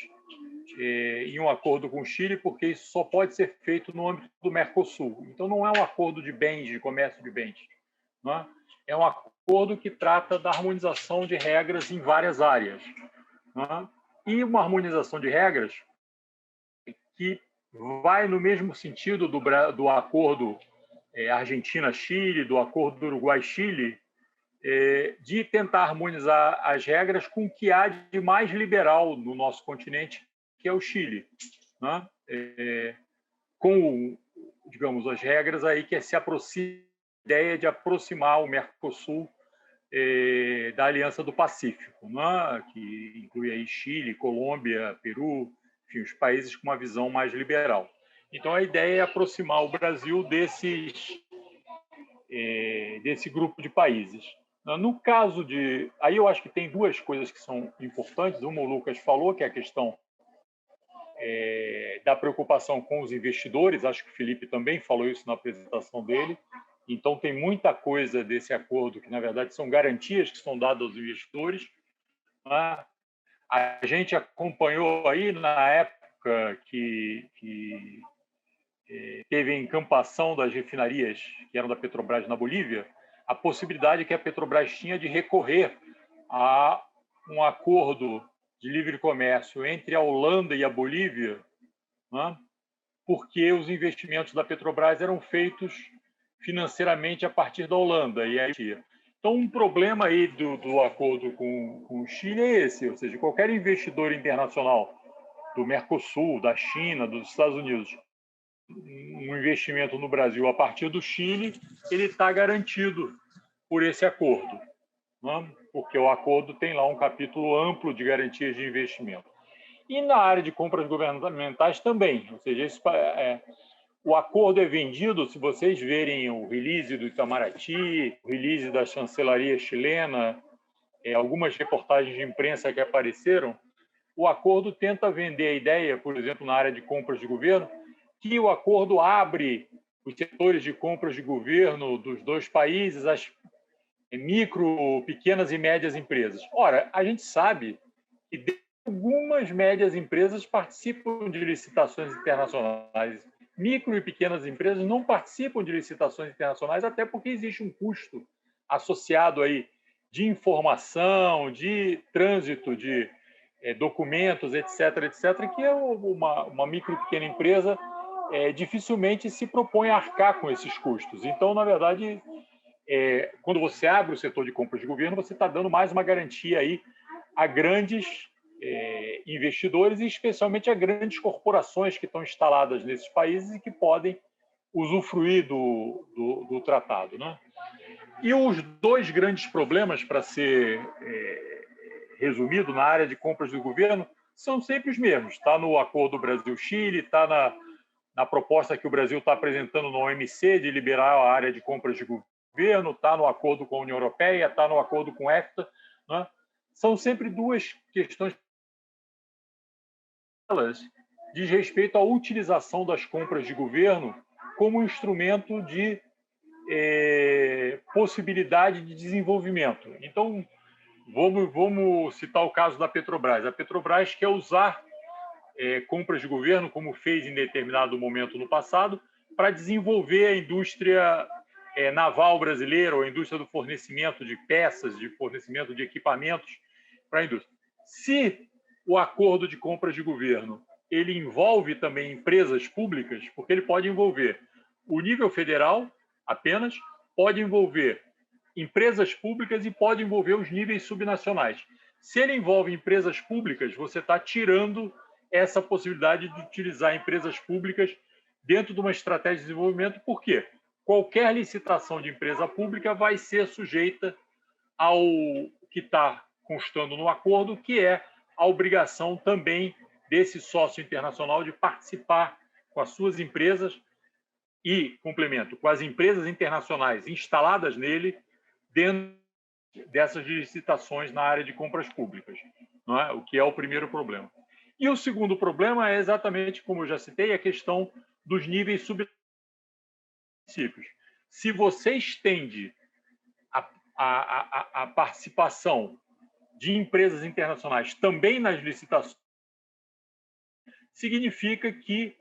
em um acordo com o Chile, porque isso só pode ser feito no âmbito do Mercosul. Então, não é um acordo de bens, de comércio de bens. Não é? É um acordo que trata da harmonização de regras em várias áreas. Não é? E uma harmonização de regras que vai no mesmo sentido do acordo Argentina-Chile, do acordo do Uruguai-Chile, de tentar harmonizar as regras com o que há de mais liberal no nosso continente, que é o Chile, né? Com, digamos, as regras aí que se aproxima a ideia de aproximar o Mercosul da Aliança do Pacífico, né? Que inclui aí Chile, Colômbia, Peru, enfim, os países com uma visão mais liberal. Então, a ideia é aproximar o Brasil desse grupo de países. No caso de... Aí eu acho que tem duas coisas que são importantes. Uma, o Lucas falou, que é a questão da preocupação com os investidores. Acho que o Felipe também falou isso na apresentação dele. Então, tem muita coisa desse acordo que, na verdade, são garantias que são dadas aos investidores. A gente acompanhou aí, na época que teve a encampação das refinarias que eram da Petrobras na Bolívia, a possibilidade que a Petrobras tinha de recorrer a um acordo de livre comércio entre a Holanda e a Bolívia, né? Porque os investimentos da Petrobras eram feitos financeiramente a partir da Holanda. E aí, então, um problema aí do acordo com o Chile é esse, ou seja, qualquer investidor internacional do Mercosul, da China, dos Estados Unidos, um investimento no Brasil a partir do Chile, ele está garantido por esse acordo, né? Porque o acordo tem lá um capítulo amplo de garantias de investimento. E na área de compras governamentais também, ou seja, o acordo é vendido, se vocês verem o release do Itamaraty, o release da chancelaria chilena, algumas reportagens de imprensa que apareceram, o acordo tenta vender a ideia, por exemplo, na área de compras de governo, que o acordo abre os setores de compras de governo dos dois países às micro, pequenas e médias empresas. Ora, a gente sabe que algumas médias empresas participam de licitações internacionais. Micro e pequenas empresas não participam de licitações internacionais, até porque existe um custo associado aí de informação, de trânsito de documentos, etc., que uma micro e pequena empresa dificilmente se propõe a arcar com esses custos. Então, na verdade, quando você abre o setor de compras de governo, você está dando mais uma garantia aí a grandes investidores e especialmente a grandes corporações que estão instaladas nesses países e que podem usufruir do tratado, né? E os dois grandes problemas, para ser resumido, na área de compras do governo, são sempre os mesmos. Está no acordo Brasil-Chile, está na proposta que o Brasil está apresentando no OMC de liberar a área de compras de governo, está no acordo com a União Europeia, está no acordo com a EFTA, né? São sempre duas questões diz respeito à utilização das compras de governo como instrumento de possibilidade de desenvolvimento. Então, vamos citar o caso da Petrobras. A Petrobras quer usar compras de governo, como fez em determinado momento no passado, para desenvolver a indústria naval brasileira, ou a indústria do fornecimento de peças, de fornecimento de equipamentos para a indústria. Se o acordo de compras de governo ele envolve também empresas públicas, porque ele pode envolver o nível federal apenas, pode envolver empresas públicas e pode envolver os níveis subnacionais. Se ele envolve empresas públicas, você está tirando essa possibilidade de utilizar empresas públicas dentro de uma estratégia de desenvolvimento. Por quê? Qualquer licitação de empresa pública vai ser sujeita ao que está constando no acordo, que é a obrigação também desse sócio internacional de participar com as suas empresas e, complemento, com as empresas internacionais instaladas nele dentro dessas licitações na área de compras públicas, não é? O que é o primeiro problema. E o segundo problema é exatamente, como eu já citei, a questão dos níveis submunicípios. Se você estende a participação de empresas internacionais também nas licitações, significa que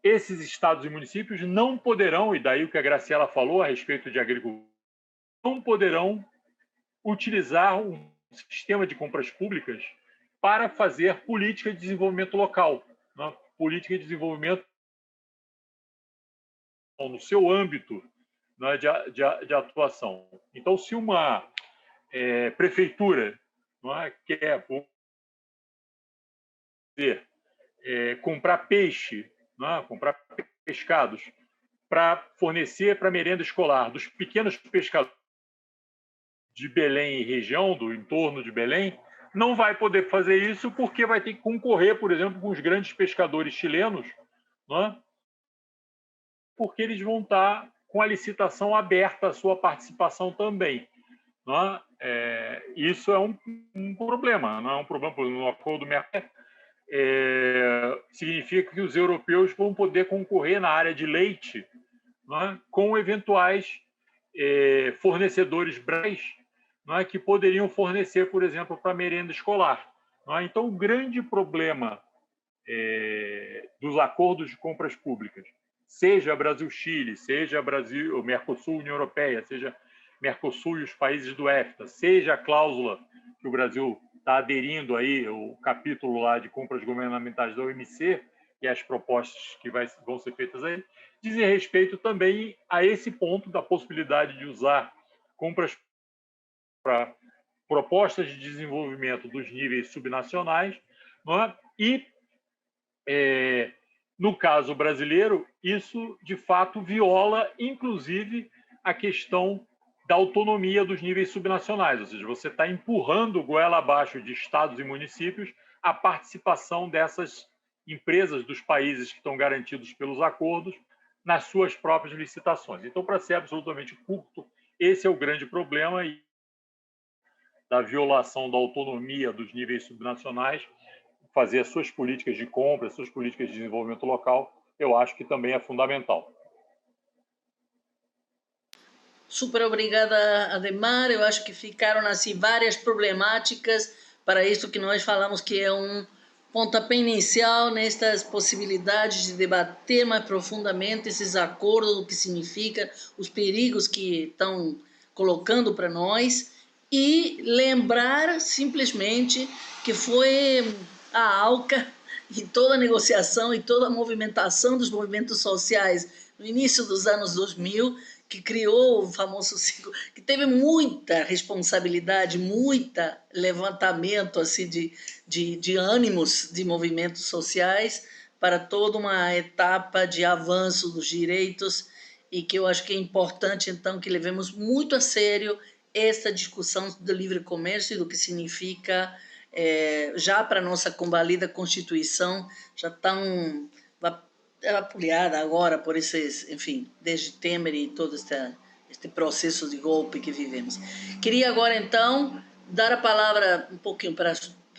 esses estados e municípios não poderão, e daí o que a Graciela falou a respeito de agricultura, não poderão utilizar um sistema de compras públicas para fazer política de desenvolvimento local, né? Política de desenvolvimento no seu âmbito, né, de atuação. Então, se uma prefeitura, não é, quer comprar peixe, não é, comprar pescados para fornecer para a merenda escolar dos pequenos pescadores de Belém e região, do entorno de Belém, não vai poder fazer isso porque vai ter que concorrer, por exemplo, com os grandes pescadores chilenos, não é? Porque eles vão estar com a licitação aberta à sua participação também. Não é? Isso é um problema, não é um problema no acordo Mercosul. Significa que os europeus vão poder concorrer na área de leite, não é? Com eventuais fornecedores brasileiros, não é? Que poderiam fornecer, por exemplo, para a merenda escolar. Não é? Então, o grande problema dos acordos de compras públicas, seja Brasil-Chile, seja Brasil, Mercosul, União Europeia, seja Mercosul e os países do EFTA, seja a cláusula que o Brasil está aderindo aí, o capítulo lá de compras governamentais da OMC e as propostas que vão ser feitas aí, dizem respeito também a esse ponto da possibilidade de usar compras para propostas de desenvolvimento dos níveis subnacionais, não é? E, no caso brasileiro, isso, de fato, viola, inclusive, a questão da autonomia dos níveis subnacionais, ou seja, você está empurrando goela abaixo de estados e municípios a participação dessas empresas dos países que estão garantidos pelos acordos nas suas próprias licitações. Então, para ser absolutamente curto, esse é o grande problema da violação da autonomia dos níveis subnacionais, fazer as suas políticas de compra, as suas políticas de desenvolvimento local, eu acho que também é fundamental. Super obrigada, Ademar. Eu acho que ficaram assim várias problemáticas para isso que nós falamos que é um pontapé inicial nestas possibilidades de debater mais profundamente esses acordos, o que significa, os perigos que estão colocando para nós e lembrar simplesmente que foi a ALCA e toda a negociação e toda a movimentação dos movimentos sociais no início dos anos 2000 que criou o famoso ciclo, que teve muita responsabilidade, muita levantamento assim, de ânimos de movimentos sociais para toda uma etapa de avanço dos direitos e que eu acho que é importante, então, que levemos muito a sério essa discussão do livre comércio e do que significa, já para a nossa convalida Constituição, já tão apoiada agora por esses, enfim, desde Temer e todo este processo de golpe que vivemos. Queria agora, então, dar a palavra um pouquinho para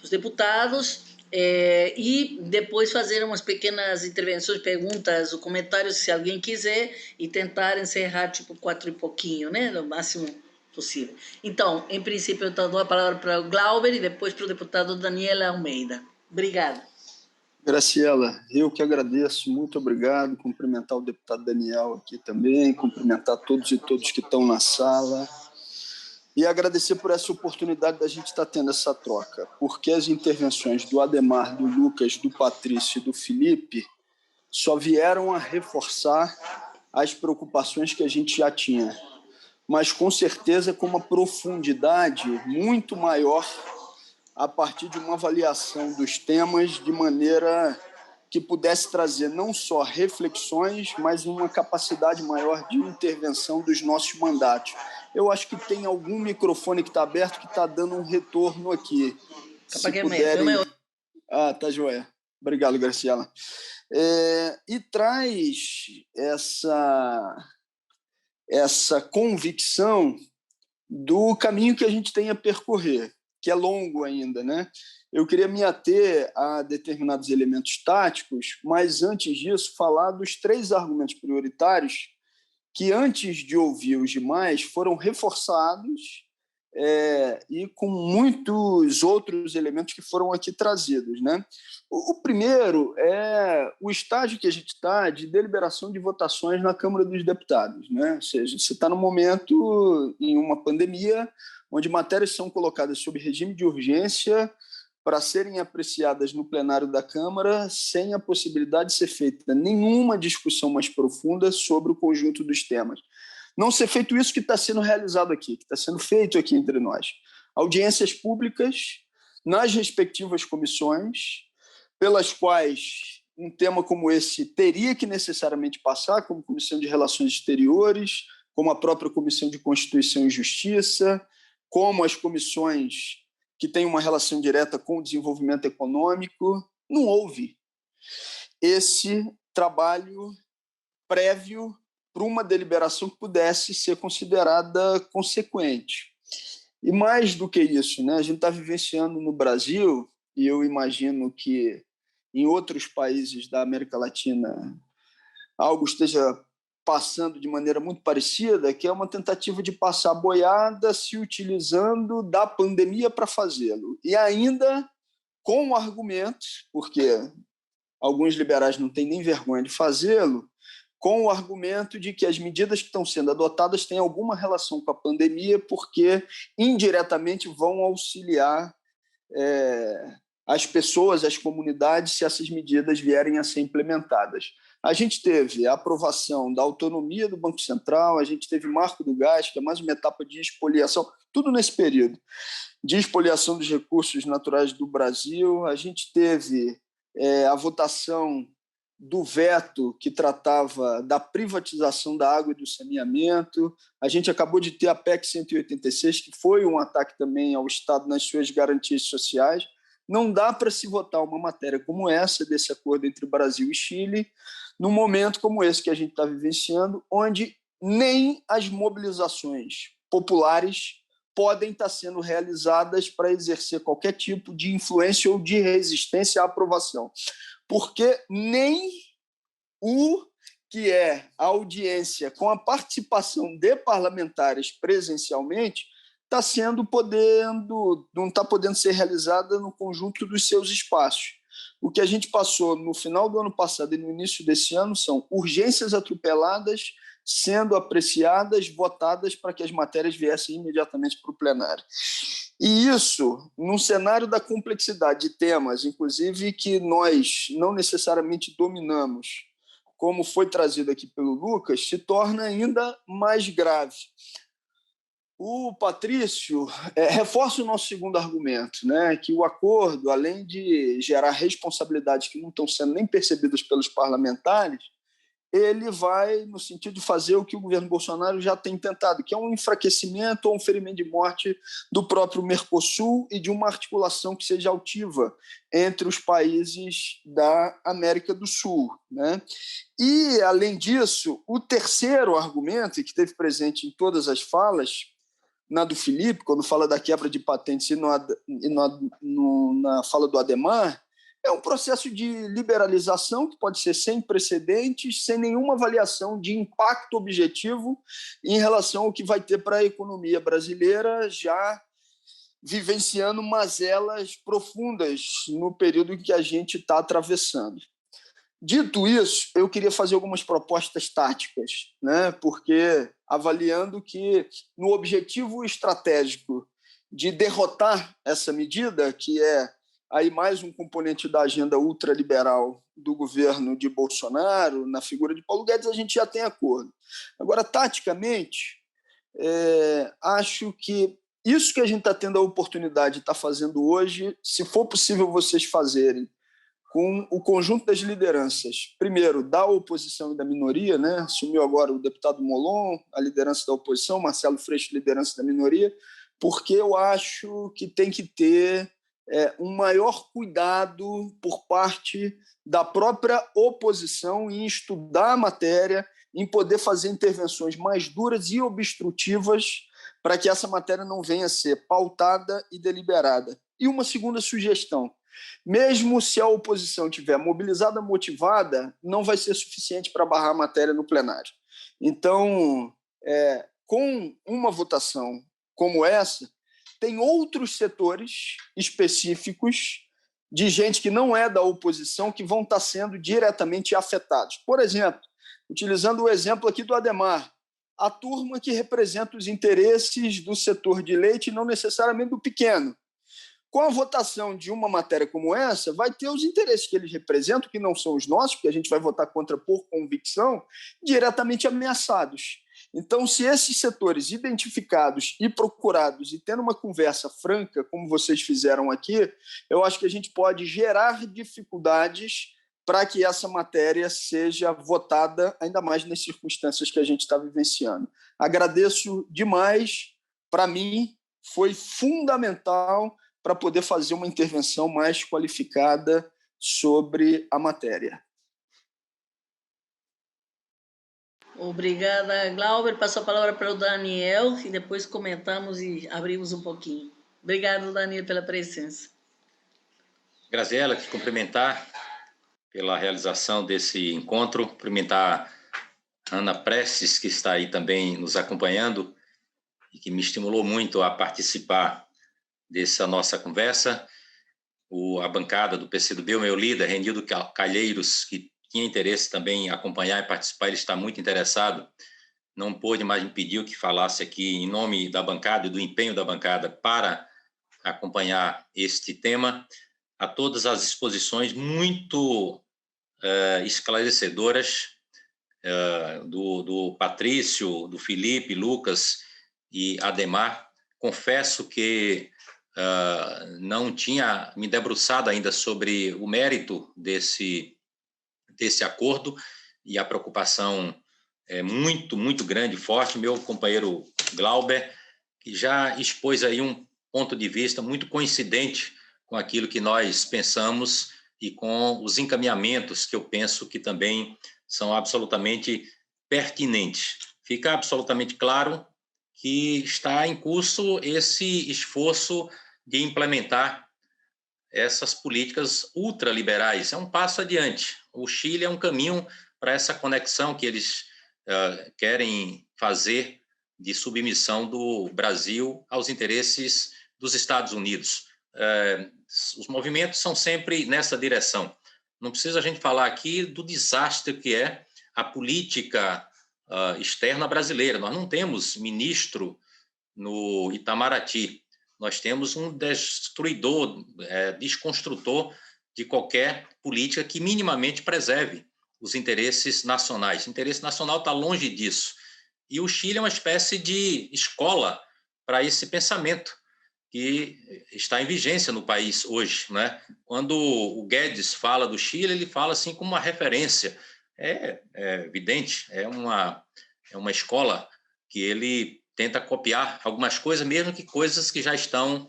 os deputados e depois fazer umas pequenas intervenções, perguntas ou comentários, se alguém quiser, e tentar encerrar, tipo, 4 e pouquinho, né, no máximo possível. Então, em princípio, eu dou a palavra para o Glauber e depois para o deputado Daniel Almeida. Obrigada. Graciela, eu que agradeço, muito obrigado, cumprimentar o deputado Daniel aqui também, cumprimentar todos e todas que estão na sala e agradecer por essa oportunidade da gente estar tendo essa troca, porque as intervenções do Ademar, do Lucas, do Patrício e do Felipe só vieram a reforçar as preocupações que a gente já tinha, mas com certeza com uma profundidade muito maior a partir de uma avaliação dos temas de maneira que pudesse trazer não só reflexões, mas uma capacidade maior de intervenção dos nossos mandatos. Eu acho que tem algum microfone que está aberto que está dando um retorno aqui. Se puderem... Ah, tá joia. Obrigado, Graciela. E traz essa convicção do caminho que a gente tem a percorrer, que é longo ainda, né? Eu queria me ater a determinados elementos táticos, mas antes disso falar dos 3 argumentos prioritários que, antes de ouvir os demais, foram reforçados e com muitos outros elementos que foram aqui trazidos, né? O primeiro é o estágio que a gente está de deliberação de votações na Câmara dos Deputados, né? Ou seja, você está no momento em uma pandemia onde matérias são colocadas sob regime de urgência para serem apreciadas no plenário da Câmara sem a possibilidade de ser feita nenhuma discussão mais profunda sobre o conjunto dos temas. Não ser feito isso que está sendo realizado aqui, que está sendo feito aqui entre nós. Audiências públicas nas respectivas comissões, pelas quais um tema como esse teria que necessariamente passar, como Comissão de Relações Exteriores, como a própria Comissão de Constituição e Justiça, como as comissões que têm uma relação direta com o desenvolvimento econômico. Não houve esse trabalho prévio para uma deliberação que pudesse ser considerada consequente. E mais do que isso, né, a gente está vivenciando no Brasil, e eu imagino que em outros países da América Latina algo esteja passando de maneira muito parecida, que é uma tentativa de passar a boiada se utilizando da pandemia para fazê-lo. E ainda com argumentos, porque alguns liberais não têm nem vergonha de fazê-lo, com o argumento de que as medidas que estão sendo adotadas têm alguma relação com a pandemia, porque indiretamente vão auxiliar as pessoas, as comunidades, se essas medidas vierem a ser implementadas. A gente teve a aprovação da autonomia do Banco Central, a gente teve o marco do gás, que é mais uma etapa de expoliação, tudo nesse período, de expoliação dos recursos naturais do Brasil. A gente teve a votação do veto que tratava da privatização da água e do saneamento. A gente acabou de ter a PEC 186, que foi um ataque também ao Estado nas suas garantias sociais. Não dá para se votar uma matéria como essa, desse acordo entre Brasil e Chile, num momento como esse que a gente está vivenciando, onde nem as mobilizações populares podem estar sendo realizadas para exercer qualquer tipo de influência ou de resistência à aprovação. Porque nem o que é a audiência com a participação de parlamentares presencialmente não está podendo ser realizada no conjunto dos seus espaços. O que a gente passou no final do ano passado e no início desse ano são urgências atropeladas sendo apreciadas, votadas para que as matérias viessem imediatamente para o plenário. E isso, num cenário da complexidade de temas, inclusive que nós não necessariamente dominamos, como foi trazido aqui pelo Lucas, se torna ainda mais grave. O Patrício reforça o nosso segundo argumento, né, que o acordo, além de gerar responsabilidades que não estão sendo nem percebidas pelos parlamentares, ele vai no sentido de fazer o que o governo Bolsonaro já tem tentado, que é um enfraquecimento ou um ferimento de morte do próprio Mercosul e de uma articulação que seja altiva entre os países da América do Sul, né? E, além disso, o terceiro argumento, que esteve presente em todas as falas, na do Felipe, quando fala da quebra de patentes e na fala do Adhemar, é um processo de liberalização que pode ser sem precedentes, sem nenhuma avaliação de impacto objetivo em relação ao que vai ter para a economia brasileira, já vivenciando mazelas profundas no período em que a gente está atravessando. Dito isso, eu queria fazer algumas propostas táticas, né? Porque avaliando que no objetivo estratégico de derrotar essa medida, que é aí mais um componente da agenda ultraliberal do governo de Bolsonaro, na figura de Paulo Guedes, a gente já tem acordo. Agora, taticamente, acho que isso que a gente está tendo a oportunidade de estar fazendo hoje, se for possível vocês fazerem com o conjunto das lideranças, primeiro, da oposição e da minoria, né? Assumiu agora o deputado Molon, a liderança da oposição, Marcelo Freixo, liderança da minoria, porque eu acho que tem que ter um maior cuidado por parte da própria oposição em estudar a matéria, em poder fazer intervenções mais duras e obstrutivas para que essa matéria não venha a ser pautada e deliberada. E uma segunda sugestão: mesmo se a oposição estiver mobilizada, motivada, não vai ser suficiente para barrar a matéria no plenário. Então, com uma votação como essa, tem outros setores específicos de gente que não é da oposição que vão estar sendo diretamente afetados. Por exemplo, utilizando o exemplo aqui do Adhemar, a turma que representa os interesses do setor de leite, não necessariamente do pequeno. Com a votação de uma matéria como essa, vai ter os interesses que eles representam, que não são os nossos, porque a gente vai votar contra por convicção, diretamente ameaçados. Então, se esses setores identificados e procurados e tendo uma conversa franca, como vocês fizeram aqui, eu acho que a gente pode gerar dificuldades para que essa matéria seja votada, ainda mais nas circunstâncias que a gente está vivenciando. Agradeço demais. Para mim, foi fundamental para poder fazer uma intervenção mais qualificada sobre a matéria. Obrigada, Glauber. Passo a palavra para o Daniel e depois comentamos e abrimos um pouquinho. Obrigado, Daniel, pela presença. Graziela, te cumprimentar pela realização desse encontro, cumprimentar a Ana Prestes, que está aí também nos acompanhando e que me estimulou muito a participar dessa nossa conversa. A bancada do PCdoB, o meu líder, Renildo Calheiros, que tinha interesse também em acompanhar e participar, ele está muito interessado, não pôde, mas me pediu que falasse aqui em nome da bancada e do empenho da bancada para acompanhar este tema, a todas as exposições muito esclarecedoras do Patrício, do Felipe, Lucas e Ademar. Confesso que não tinha me debruçado ainda sobre o mérito desse acordo, e a preocupação é muito, muito grande, forte. Meu companheiro Glauber, que já expôs aí um ponto de vista muito coincidente com aquilo que nós pensamos e com os encaminhamentos que eu penso que também são absolutamente pertinentes. Fica absolutamente claro que está em curso esse esforço de implementar essas políticas ultraliberais. É um passo adiante. O Chile é um caminho para essa conexão que eles querem fazer de submissão do Brasil aos interesses dos Estados Unidos. Os movimentos são sempre nessa direção. Não precisa a gente falar aqui do desastre que é a política externa brasileira. Nós não temos ministro no Itamaraty. Nós temos um destruidor, desconstrutor de qualquer política que minimamente preserve os interesses nacionais. O interesse nacional está longe disso. E o Chile é uma espécie de escola para esse pensamento que está em vigência no país hoje, né? Quando o Guedes fala do Chile, ele fala assim como uma referência. É evidente, é uma escola que ele tenta copiar algumas coisas, mesmo que coisas que já estão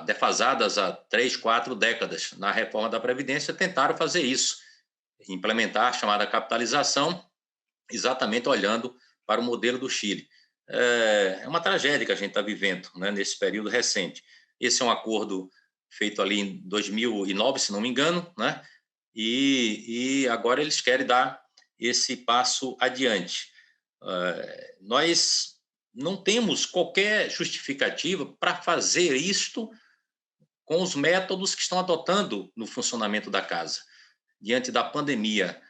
defasadas há 3, 4 décadas. Na reforma da Previdência, tentaram fazer isso, implementar a chamada capitalização, exatamente olhando para o modelo do Chile. É uma tragédia que a gente está vivendo, né, nesse período recente. Esse é um acordo feito ali em 2009, se não me engano, né? E agora eles querem dar esse passo adiante. Nós não temos qualquer justificativa para fazer isto com os métodos que estão adotando no funcionamento da casa. Diante da pandemia,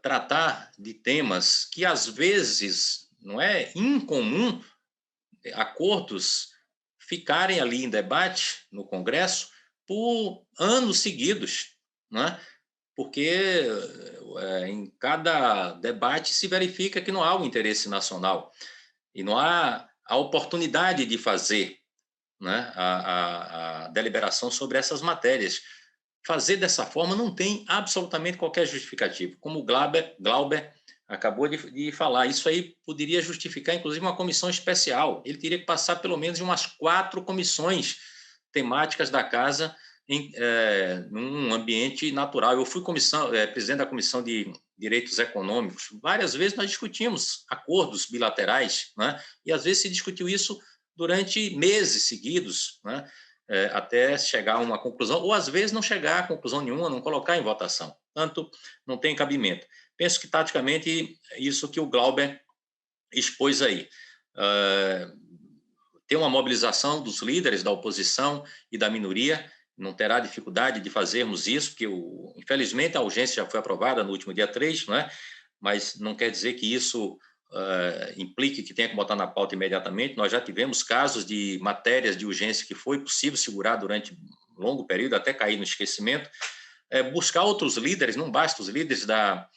tratar de temas que, às vezes, não é incomum acordos ficarem ali em debate no Congresso por anos seguidos, né? Porque em cada debate se verifica que não há o interesse nacional e não há a oportunidade de fazer, né, a deliberação sobre essas matérias. Fazer dessa forma não tem absolutamente qualquer justificativo. Como o Glauber acabou de falar, isso aí poderia justificar, inclusive, uma comissão especial. Ele teria que passar pelo menos em umas 4 comissões temáticas da casa num ambiente natural. Eu fui presidente da Comissão de Direitos Econômicos. Várias vezes nós discutimos acordos bilaterais, né? E às vezes se discutiu isso durante meses seguidos, né? Até chegar a uma conclusão, ou às vezes não chegar a conclusão nenhuma, não colocar em votação. Portanto, não tem cabimento. Penso que, taticamente, isso que o Glauber expôs aí. Tem uma mobilização dos líderes da oposição e da minoria, não terá dificuldade de fazermos isso, porque, infelizmente, a urgência já foi aprovada no último dia 3, não é? Mas não quer dizer que isso implique que tenha que botar na pauta imediatamente. Nós já tivemos casos de matérias de urgência que foi possível segurar durante um longo período, até cair no esquecimento. Buscar outros líderes, não basta os líderes da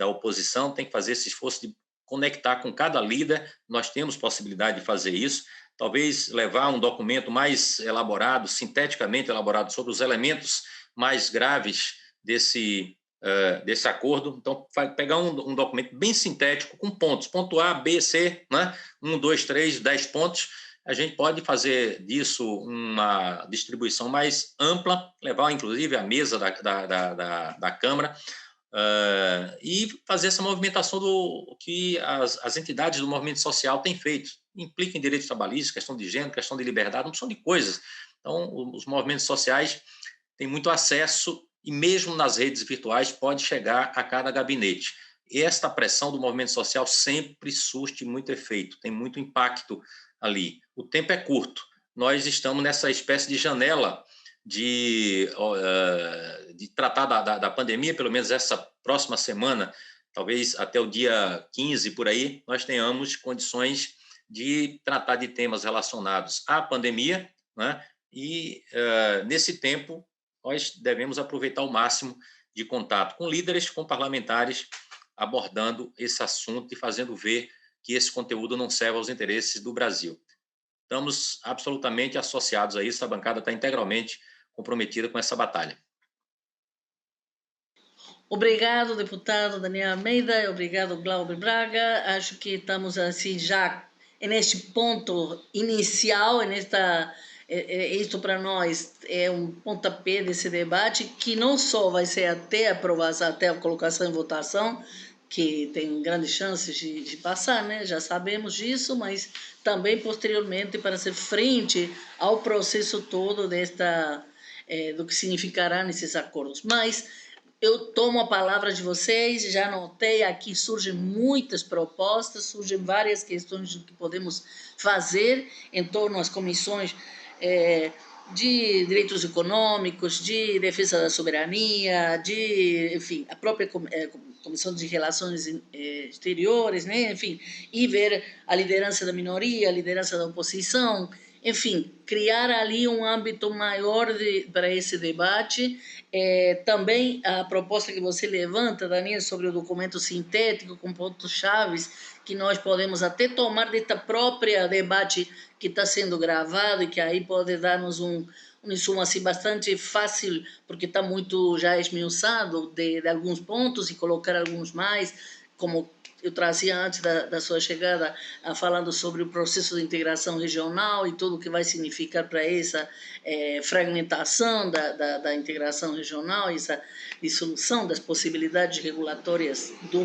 oposição, tem que fazer esse esforço de conectar com cada líder. Nós temos possibilidade de fazer isso. Talvez levar um documento mais elaborado, sinteticamente elaborado, sobre os elementos mais graves desse acordo. Então, pegar um documento bem sintético, com pontos, ponto A, B, C, né? 1, 2, 3, 10 pontos. A gente pode fazer disso uma distribuição mais ampla, levar, inclusive, à mesa da Câmara, e fazer essa movimentação do que as entidades do movimento social têm feito. Implica em direitos trabalhistas, questão de gênero, questão de liberdade, uma opção de coisas. Então, os movimentos sociais têm muito acesso e mesmo nas redes virtuais pode chegar a cada gabinete. E esta pressão do movimento social sempre surte muito efeito, tem muito impacto ali. O tempo é curto. Nós estamos nessa espécie de janela de tratar da pandemia, pelo menos essa próxima semana, talvez até o dia 15, por aí, nós tenhamos condições de tratar de temas relacionados à pandemia, né? E, nesse tempo, nós devemos aproveitar o máximo de contato com líderes, com parlamentares, abordando esse assunto e fazendo ver que esse conteúdo não serve aos interesses do Brasil. Estamos absolutamente associados a isso, a bancada está integralmente comprometida com essa batalha. Obrigado, deputado Daniel Almeida, obrigado, Glauber Braga. Acho que estamos assim já neste ponto inicial, isto para nós é um pontapé desse debate que não só vai ser até a aprovação, até a colocação em votação, que tem grandes chances de passar, né? Já sabemos disso, mas também posteriormente para ser frente ao processo todo do que significará nesses acordos. Mas eu tomo a palavra de vocês, já anotei aqui, surgem muitas propostas, surgem várias questões do que podemos fazer em torno às comissões de direitos econômicos, de defesa da soberania, enfim, a própria Comissão de Relações Exteriores, né? Enfim, e ver a liderança da minoria, a liderança da oposição, enfim, criar ali um âmbito maior para esse debate. Também a proposta que você levanta, Daniel, sobre o documento sintético com pontos-chave, que nós podemos até tomar desta própria debate que está sendo gravado e que aí pode dar-nos um insumo assim bastante fácil, porque está muito já esmiuçado de alguns pontos e colocar alguns mais, como eu trazia antes da sua chegada, falando sobre o processo de integração regional e tudo o que vai significar para essa fragmentação da integração regional, essa dissolução das possibilidades regulatórias de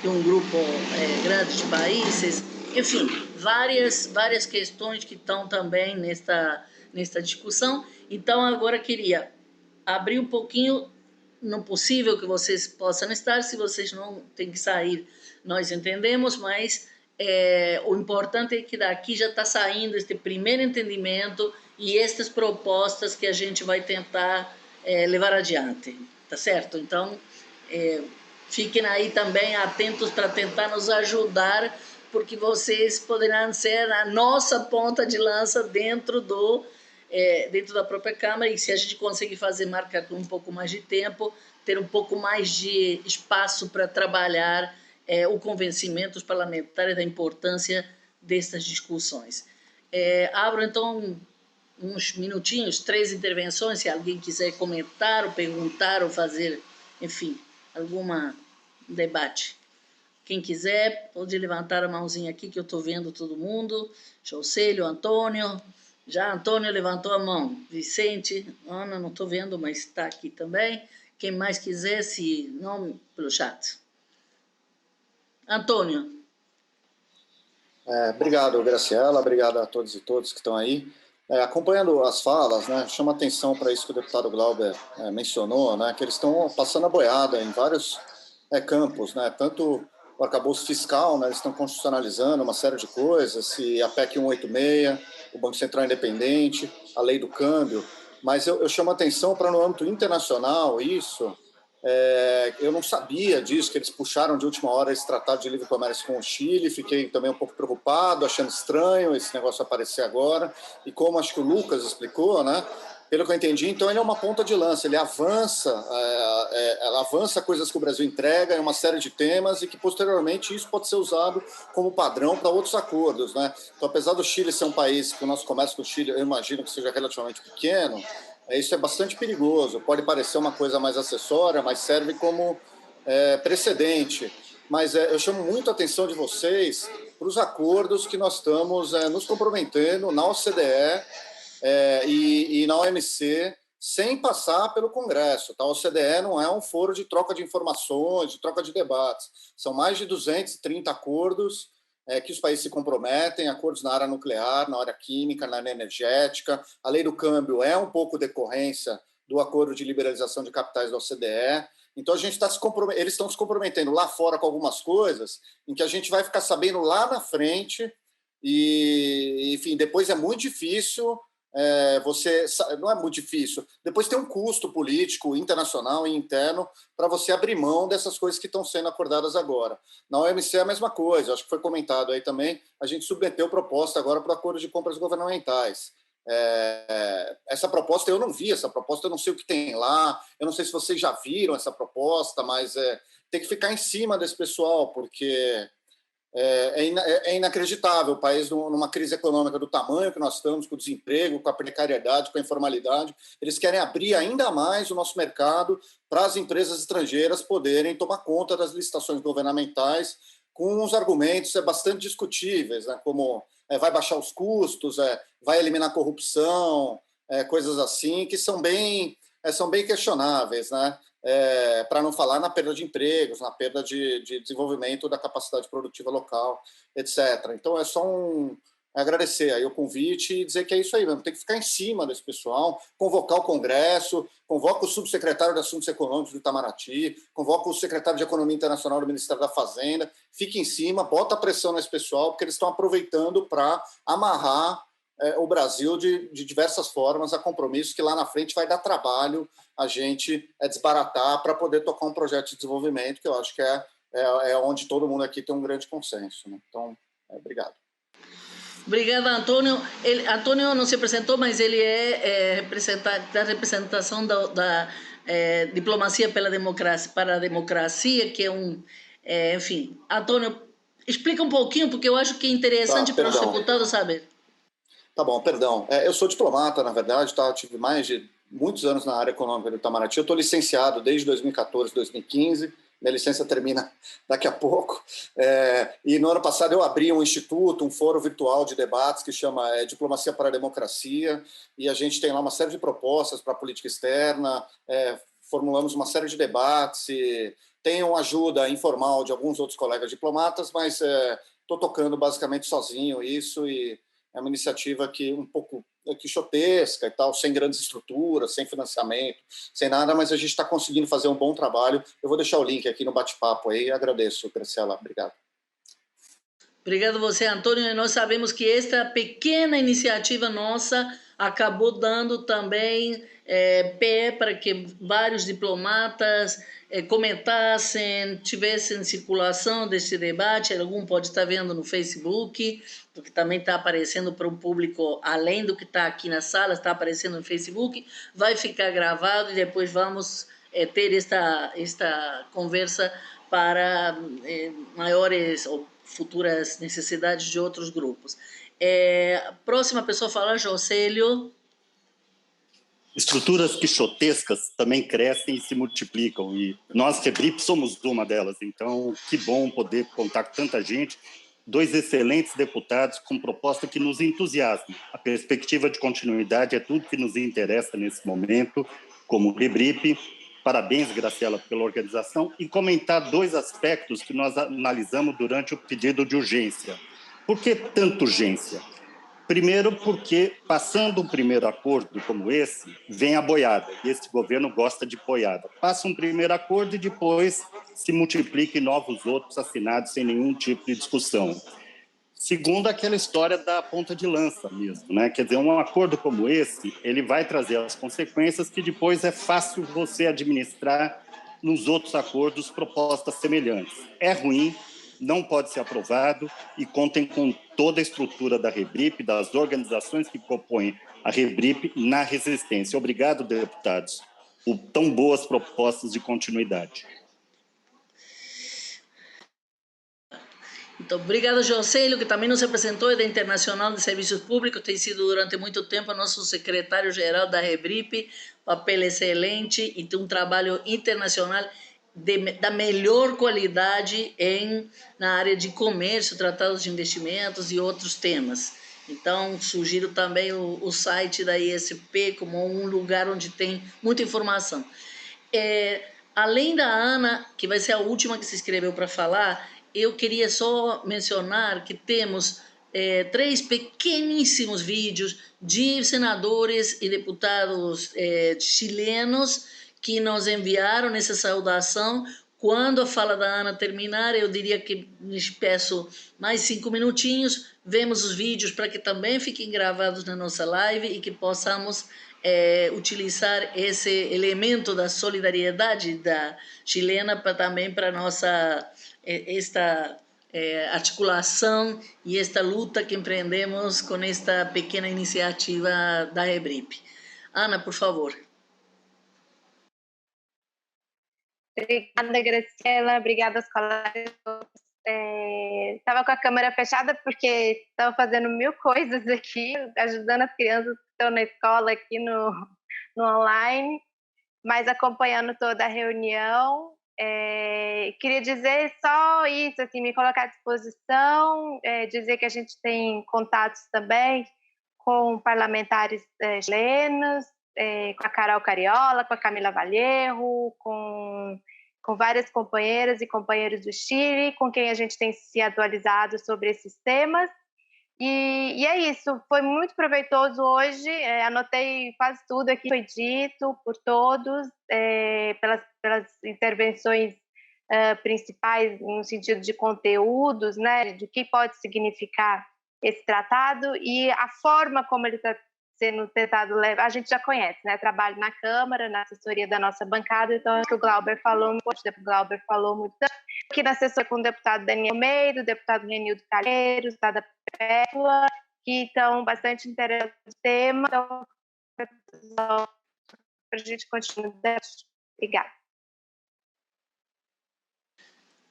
um grupo grande de países. Enfim, várias questões que estão também nesta discussão. Então, agora queria abrir um pouquinho, no possível que vocês possam estar, se vocês não têm que sair, nós entendemos, mas o importante é que daqui já está saindo este primeiro entendimento e estas propostas que a gente vai tentar levar adiante, tá certo? Então, fiquem aí também atentos para tentar nos ajudar, porque vocês poderão ser a nossa ponta de lança dentro da própria Câmara, e se a gente conseguir marcar com um pouco mais de tempo, ter um pouco mais de espaço para trabalhar o convencimento dos parlamentares da importância dessas discussões. Abro, então, uns minutinhos, 3 intervenções, se alguém quiser comentar, ou perguntar, ou fazer, enfim, algum debate. Quem quiser, pode levantar a mãozinha aqui, que eu estou vendo todo mundo. Jocélio, Antônio. Já Antônio levantou a mão. Vicente, Ana, não estou vendo, mas está aqui também. Quem mais quiser, se não, pelo chat. Antônio. Obrigado, Graciela. Obrigado a todos e todas que estão aí. Acompanhando as falas, né, chama atenção para isso que o deputado Glauber mencionou, né, que eles estão passando a boiada em vários campos, né, tanto o arcabouço fiscal, né, eles estão constitucionalizando uma série de coisas, e a PEC 186, o Banco Central Independente, a lei do câmbio, mas eu chamo atenção para, no âmbito internacional, isso, eu não sabia disso, que eles puxaram de última hora esse tratado de livre comércio com o Chile, fiquei também um pouco preocupado, achando estranho esse negócio aparecer agora, e como acho que o Lucas explicou, né, pelo que eu entendi, então ele é uma ponta de lança, ele avança coisas que o Brasil entrega em uma série de temas e que posteriormente isso pode ser usado como padrão para outros acordos, né? Então, apesar do Chile ser um país que o nosso comércio com o Chile, eu imagino que seja relativamente pequeno, isso é bastante perigoso, pode parecer uma coisa mais acessória, mas serve como precedente. Mas eu chamo muito a atenção de vocês para os acordos que nós estamos nos comprometendo na OCDE, e na OMC, sem passar pelo Congresso. Tá? A OCDE não é um foro de troca de informações, de troca de debates. São mais de 230 acordos que os países se comprometem, acordos na área nuclear, na área química, na área energética. A lei do câmbio é um pouco decorrência do acordo de liberalização de capitais da OCDE. Então, eles estão se comprometendo lá fora com algumas coisas em que a gente vai ficar sabendo lá na frente e, enfim, depois é muito difícil não é muito difícil. Depois tem um custo político, internacional e interno para você abrir mão dessas coisas que estão sendo acordadas agora. Na OMC é a mesma coisa, acho que foi comentado aí também, a gente submeteu proposta agora para o acordo de compras governamentais. Essa proposta, eu não vi essa proposta, eu não sei o que tem lá, eu não sei se vocês já viram essa proposta, mas tem que ficar em cima desse pessoal, porque é inacreditável o país numa crise econômica do tamanho que nós estamos, com o desemprego, com a precariedade, com a informalidade. Eles querem abrir ainda mais o nosso mercado para as empresas estrangeiras poderem tomar conta das licitações governamentais com uns argumentos bastante discutíveis, né, como vai baixar os custos, vai eliminar a corrupção, coisas assim, que são bem questionáveis, né? Para não falar na perda de empregos, na perda de desenvolvimento da capacidade produtiva local, etc. Então, é só agradecer aí o convite e dizer que é isso aí mesmo, tem que ficar em cima desse pessoal, convocar o Congresso, convoca o subsecretário de Assuntos Econômicos do Itamaraty, convoca o secretário de Economia Internacional do Ministério da Fazenda, fique em cima, bota pressão nesse pessoal, porque eles estão aproveitando para amarrar o Brasil de diversas formas a compromisso que lá na frente vai dar trabalho a gente desbaratar para poder tocar um projeto de desenvolvimento, que eu acho que é onde todo mundo aqui tem um grande consenso, né? Então, obrigado. Obrigada, Antônio. Antônio não se apresentou, mas ele é da representação da Diplomacia para a Democracia, que é enfim. Antônio, explica um pouquinho, porque eu acho que é interessante para os deputados saber. Tá bom, perdão. Eu sou diplomata, na verdade, tá? Eu tive mais de muitos anos na área econômica do Itamaraty. Eu estou licenciado desde 2014, 2015. Minha licença termina daqui a pouco. E no ano passado eu abri um instituto, um fórum virtual de debates que chama Diplomacia para a Democracia, e a gente tem lá uma série de propostas para a política externa, formulamos uma série de debates, e tenho ajuda informal de alguns outros colegas diplomatas, mas estou tocando basicamente sozinho isso, e é uma iniciativa que um pouco quixotesca e tal, sem grandes estruturas, sem financiamento, sem nada, mas a gente está conseguindo fazer um bom trabalho. Eu vou deixar o link aqui no bate-papo aí. Agradeço, Graciela. Obrigado. Obrigado a você, Antônio. E nós sabemos que esta pequena iniciativa nossa acabou dando também pé para que vários diplomatas comentassem, tivessem circulação desse debate. Algum pode estar vendo no Facebook, porque também está aparecendo para um público, além do que está aqui na sala, está aparecendo no Facebook, vai ficar gravado e depois vamos ter esta conversa para maiores ou futuras necessidades de outros grupos. A próxima pessoa a falar, Jocélio. Estruturas quixotescas também crescem e se multiplicam, e nós, REBRIP, somos uma delas. Então, que bom poder contar com tanta gente, 2 excelentes deputados com proposta que nos entusiasma. A perspectiva de continuidade é tudo que nos interessa nesse momento, como REBRIP. Parabéns, Graciela, pela organização, e comentar 2 aspectos que nós analisamos durante o pedido de urgência. Por que tanta urgência? Primeiro, porque, passando um primeiro acordo como esse, vem a boiada, e esse governo gosta de boiada. Passa um primeiro acordo e depois se multiplica em novos outros assinados sem nenhum tipo de discussão. Segundo, aquela história da ponta de lança mesmo, né? Quer dizer, um acordo como esse, ele vai trazer as consequências que depois é fácil você administrar nos outros acordos propostas semelhantes. É ruim, não pode ser aprovado, e contem com toda a estrutura da REBRIP, das organizações que compõem a REBRIP na resistência. Obrigado, deputados, por tão boas propostas de continuidade. Então, obrigado, Jocélio, que também nos apresentou, é da Internacional de Serviços Públicos, tem sido durante muito tempo nosso secretário-geral da REBRIP, papel excelente e tem um trabalho internacional da melhor qualidade na área de comércio, tratados de investimentos e outros temas. Então, sugiro também o site da ISP como um lugar onde tem muita informação. Além da Ana, que vai ser a última que se inscreveu para falar, eu queria só mencionar que temos 3 pequeníssimos vídeos de senadores e deputados chilenos que nos enviaram nessa saudação Quando a fala da Ana terminar, eu diria que lhes peço mais 5 minutinhos, vemos os vídeos para que também fiquem gravados na nossa live e que possamos utilizar esse elemento da solidariedade da chilena também para nossa esta articulação e esta luta que empreendemos com esta pequena iniciativa da Rebrip. Ana, por favor. Obrigada, Graciela. Obrigada aos colegas. Estava com a câmera fechada porque estava fazendo 1000 coisas aqui, ajudando as crianças que estão na escola aqui no online, mas acompanhando toda a reunião. Queria dizer só isso, assim, me colocar à disposição, dizer que a gente tem contatos também com parlamentares chilenos, com a Carol Cariola, com a Camila Vallejo, com várias companheiras e companheiros do Chile, com quem a gente tem se atualizado sobre esses temas. E é isso, foi muito proveitoso hoje, anotei quase tudo aqui que foi dito por todos, pelas intervenções principais no sentido de conteúdos, né, de que pode significar esse tratado e a forma como ele está sendo tentado levar, a gente já conhece, né? Trabalho na Câmara, na assessoria da nossa bancada, então acho que o Glauber falou muito, aqui na assessoria com o deputado Daniel Almeida, o deputado Renildo Calheiro, o deputado Pétula, que estão bastante interessados no tema, então, para a gente continuar. Obrigada.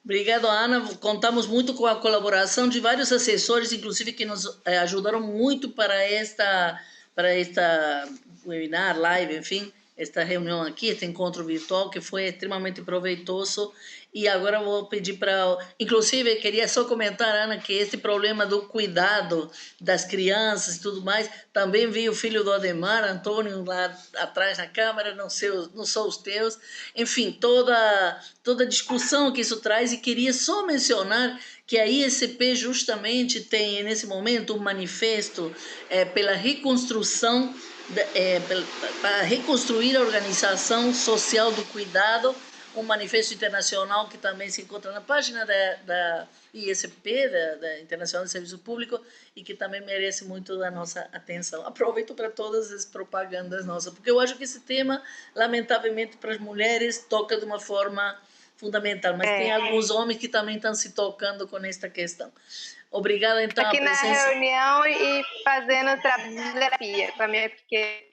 Obrigado, Ana. Contamos muito com a colaboração de vários assessores, inclusive que nos ajudaram muito para esta webinar, live, enfim, esta reunião aqui, este encontro virtual, que foi extremamente proveitoso. E agora vou pedir para... Inclusive, queria só comentar, Ana, que esse problema do cuidado das crianças e tudo mais, também vi o filho do Ademar, Antônio, lá atrás na câmera, não só os teus. Enfim, toda a discussão que isso traz, e queria só mencionar que a ISP justamente tem, nesse momento, um manifesto pela reconstrução, para reconstruir a organização social do cuidado, um manifesto internacional que também se encontra na página da ISP, da Internacional de Serviço Público, e que também merece muito da nossa atenção. Aproveito para todas as propagandas nossas, porque eu acho que esse tema, lamentavelmente, para as mulheres, toca de uma forma fundamental, mas tem alguns homens que também estão se tocando com esta questão. Obrigada, então, aqui a presença... na reunião e fazendo trabalho de terapia com a minha pequena...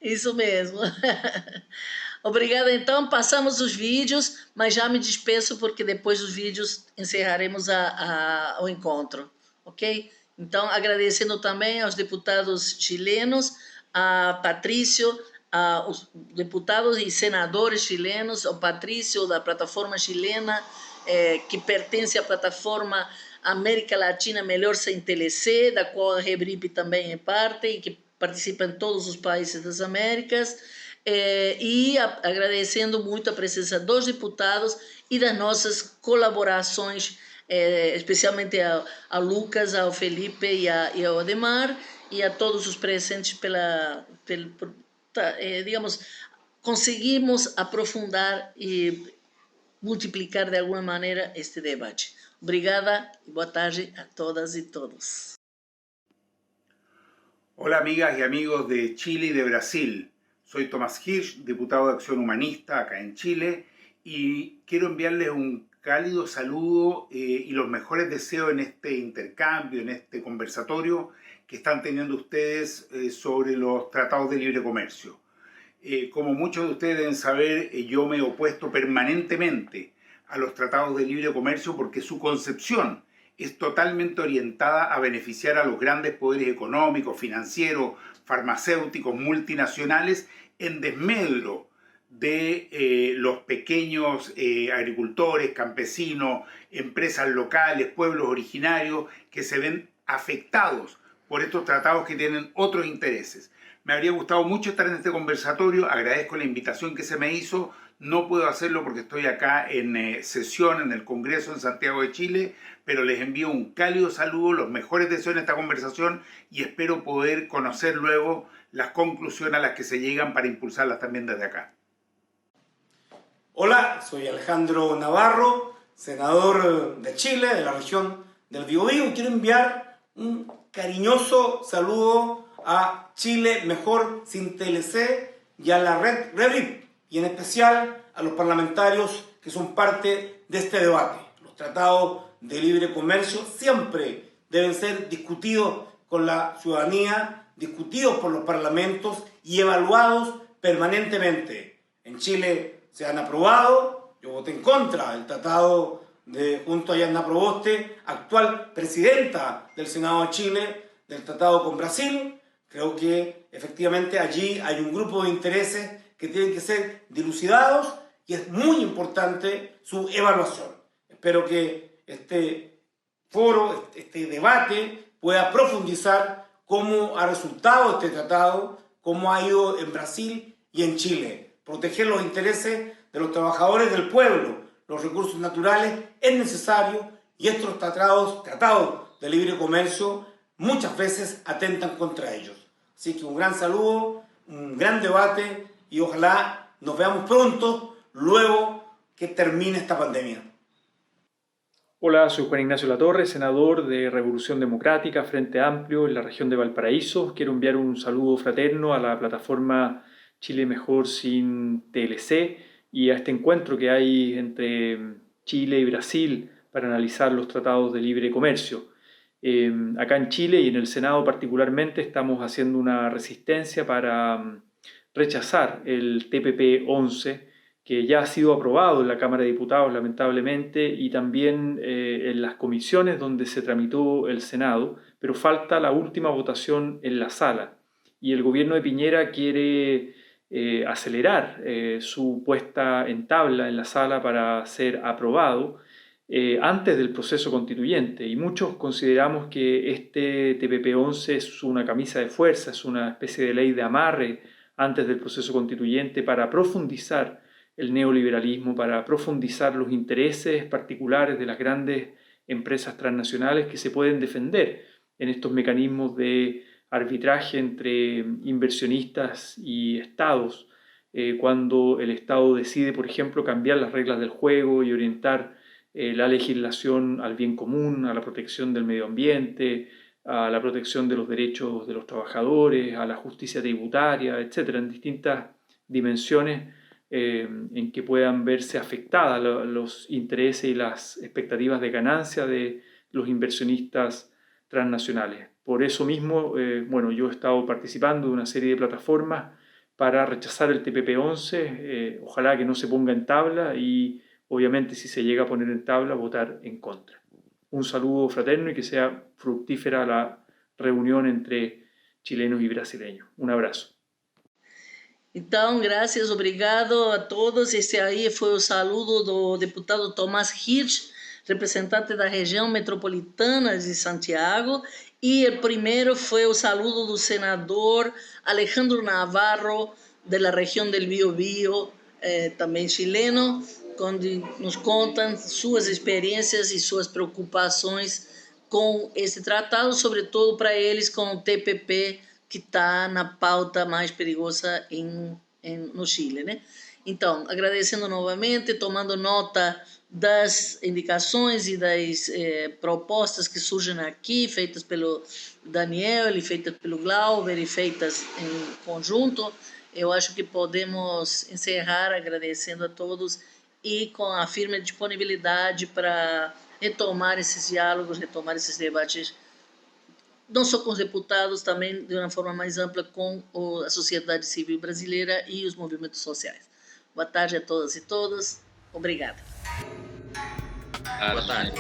Isso mesmo. Obrigada, então. Passamos os vídeos, mas já me despeço porque depois dos vídeos encerraremos o encontro, ok? Então, agradecendo também aos deputados chilenos, a Patrício, aos deputados e senadores chilenos, ao Patrício da plataforma chilena, que pertence à plataforma América Latina Melhor Sem TLC, da qual a Rebrip também é parte e que participa em todos os países das Américas, e agradecendo muito a presença dos deputados e das nossas colaborações, especialmente a Lucas, ao Felipe e ao Ademar, e a todos os presentes digamos, conseguimos aprofundar e multiplicar de alguma maneira este debate. Obrigada y buenas tardes a todas y todos. Hola amigas y amigos de Chile y de Brasil. Soy Tomás Hirsch, diputado de Acción Humanista acá en Chile, y quiero enviarles un cálido saludo y los mejores deseos en este intercambio, en este conversatorio que están teniendo ustedes sobre los tratados de libre comercio. Como muchos de ustedes deben saber, yo me he opuesto permanentemente a los tratados de libre comercio porque su concepción es totalmente orientada a beneficiar a los grandes poderes económicos, financieros, farmacéuticos, multinacionales, en desmedro de los pequeños agricultores, campesinos, empresas locales, pueblos originarios que se ven afectados por estos tratados que tienen otros intereses. Me habría gustado mucho estar en este conversatorio, agradezco la invitación que se me hizo. No puedo hacerlo porque estoy acá en sesión en el Congreso en Santiago de Chile, pero les envío un cálido saludo, los mejores deseos en esta conversación y espero poder conocer luego las conclusiones a las que se llegan para impulsarlas también desde acá. Hola, soy Alejandro Navarro, senador de Chile, de la región del Biobío, y quiero enviar un cariñoso saludo a Chile Mejor Sin TLC y a la red REBRIP, y en especial a los parlamentarios que son parte de este debate. Los tratados de libre comercio siempre deben ser discutidos con la ciudadanía, discutidos por los parlamentos y evaluados permanentemente. En Chile se han aprobado, yo voté en contra del tratado junto a Yanna Proboste, actual presidenta del Senado de Chile, del tratado con Brasil. Creo que efectivamente allí hay un grupo de intereses que tienen que ser dilucidados y es muy importante su evaluación. Espero que este foro, este debate, pueda profundizar cómo ha resultado este tratado, cómo ha ido en Brasil y en Chile. Proteger los intereses de los trabajadores del pueblo, los recursos naturales, es necesario, y estos tratados de libre comercio muchas veces atentan contra ellos. Así que un gran saludo, un gran debate, y ojalá nos veamos pronto, luego que termine esta pandemia. Hola, soy Juan Ignacio Latorre, senador de Revolución Democrática, Frente Amplio, en la región de Valparaíso. Quiero enviar un saludo fraterno a la plataforma Chile Mejor Sin TLC y a este encuentro que hay entre Chile y Brasil para analizar los tratados de libre comercio. Acá en Chile y en el Senado particularmente estamos haciendo una resistencia para rechazar el TPP-11, que ya ha sido aprobado en la Cámara de Diputados, lamentablemente, y también en las comisiones donde se tramitó el Senado, pero falta la última votación en la sala. Y el gobierno de Piñera quiere acelerar su puesta en tabla en la sala para ser aprobado antes del proceso constituyente. Y muchos consideramos que este TPP-11 es una camisa de fuerza, es una especie de ley de amarre antes del proceso constituyente para profundizar el neoliberalismo, para profundizar los intereses particulares de las grandes empresas transnacionales que se pueden defender en estos mecanismos de arbitraje entre inversionistas y estados, cuando el Estado decide, por ejemplo, cambiar las reglas del juego y orientar la legislación al bien común, a la protección del medio ambiente, a la protección de los derechos de los trabajadores, a la justicia tributaria, etc., en distintas dimensiones en que puedan verse afectadas los intereses y las expectativas de ganancia de los inversionistas transnacionales. Por eso mismo, yo he estado participando de una serie de plataformas para rechazar el TPP-11, ojalá que no se ponga en tabla y obviamente si se llega a poner en tabla, votar en contra. Un saludo fraterno y que sea fructífera la reunião entre chilenos e brasileños. Um abraço. Então, graças, obrigado a todos. Esse aí foi o saludo do deputado Tomás Hirsch, representante da região metropolitana de Santiago, e o primeiro foi o saludo do senador Alejandro Navarro, da região del Biobío, também chileno, onde nos contam suas experiências e suas preocupações com esse tratado, sobretudo para eles com o TPP, que está na pauta mais perigosa no Chile, né? Então, agradecendo novamente, tomando nota das indicações e das propostas que surgem aqui, feitas pelo Daniel, e feitas pelo Glauber, e feitas em conjunto, eu acho que podemos encerrar agradecendo a todos e com a firme disponibilidade para retomar esses diálogos, retomar esses debates, não só com os deputados, também de uma forma mais ampla com a sociedade civil brasileira e os movimentos sociais. Boa tarde a todas e todos. Obrigada. Boa tarde.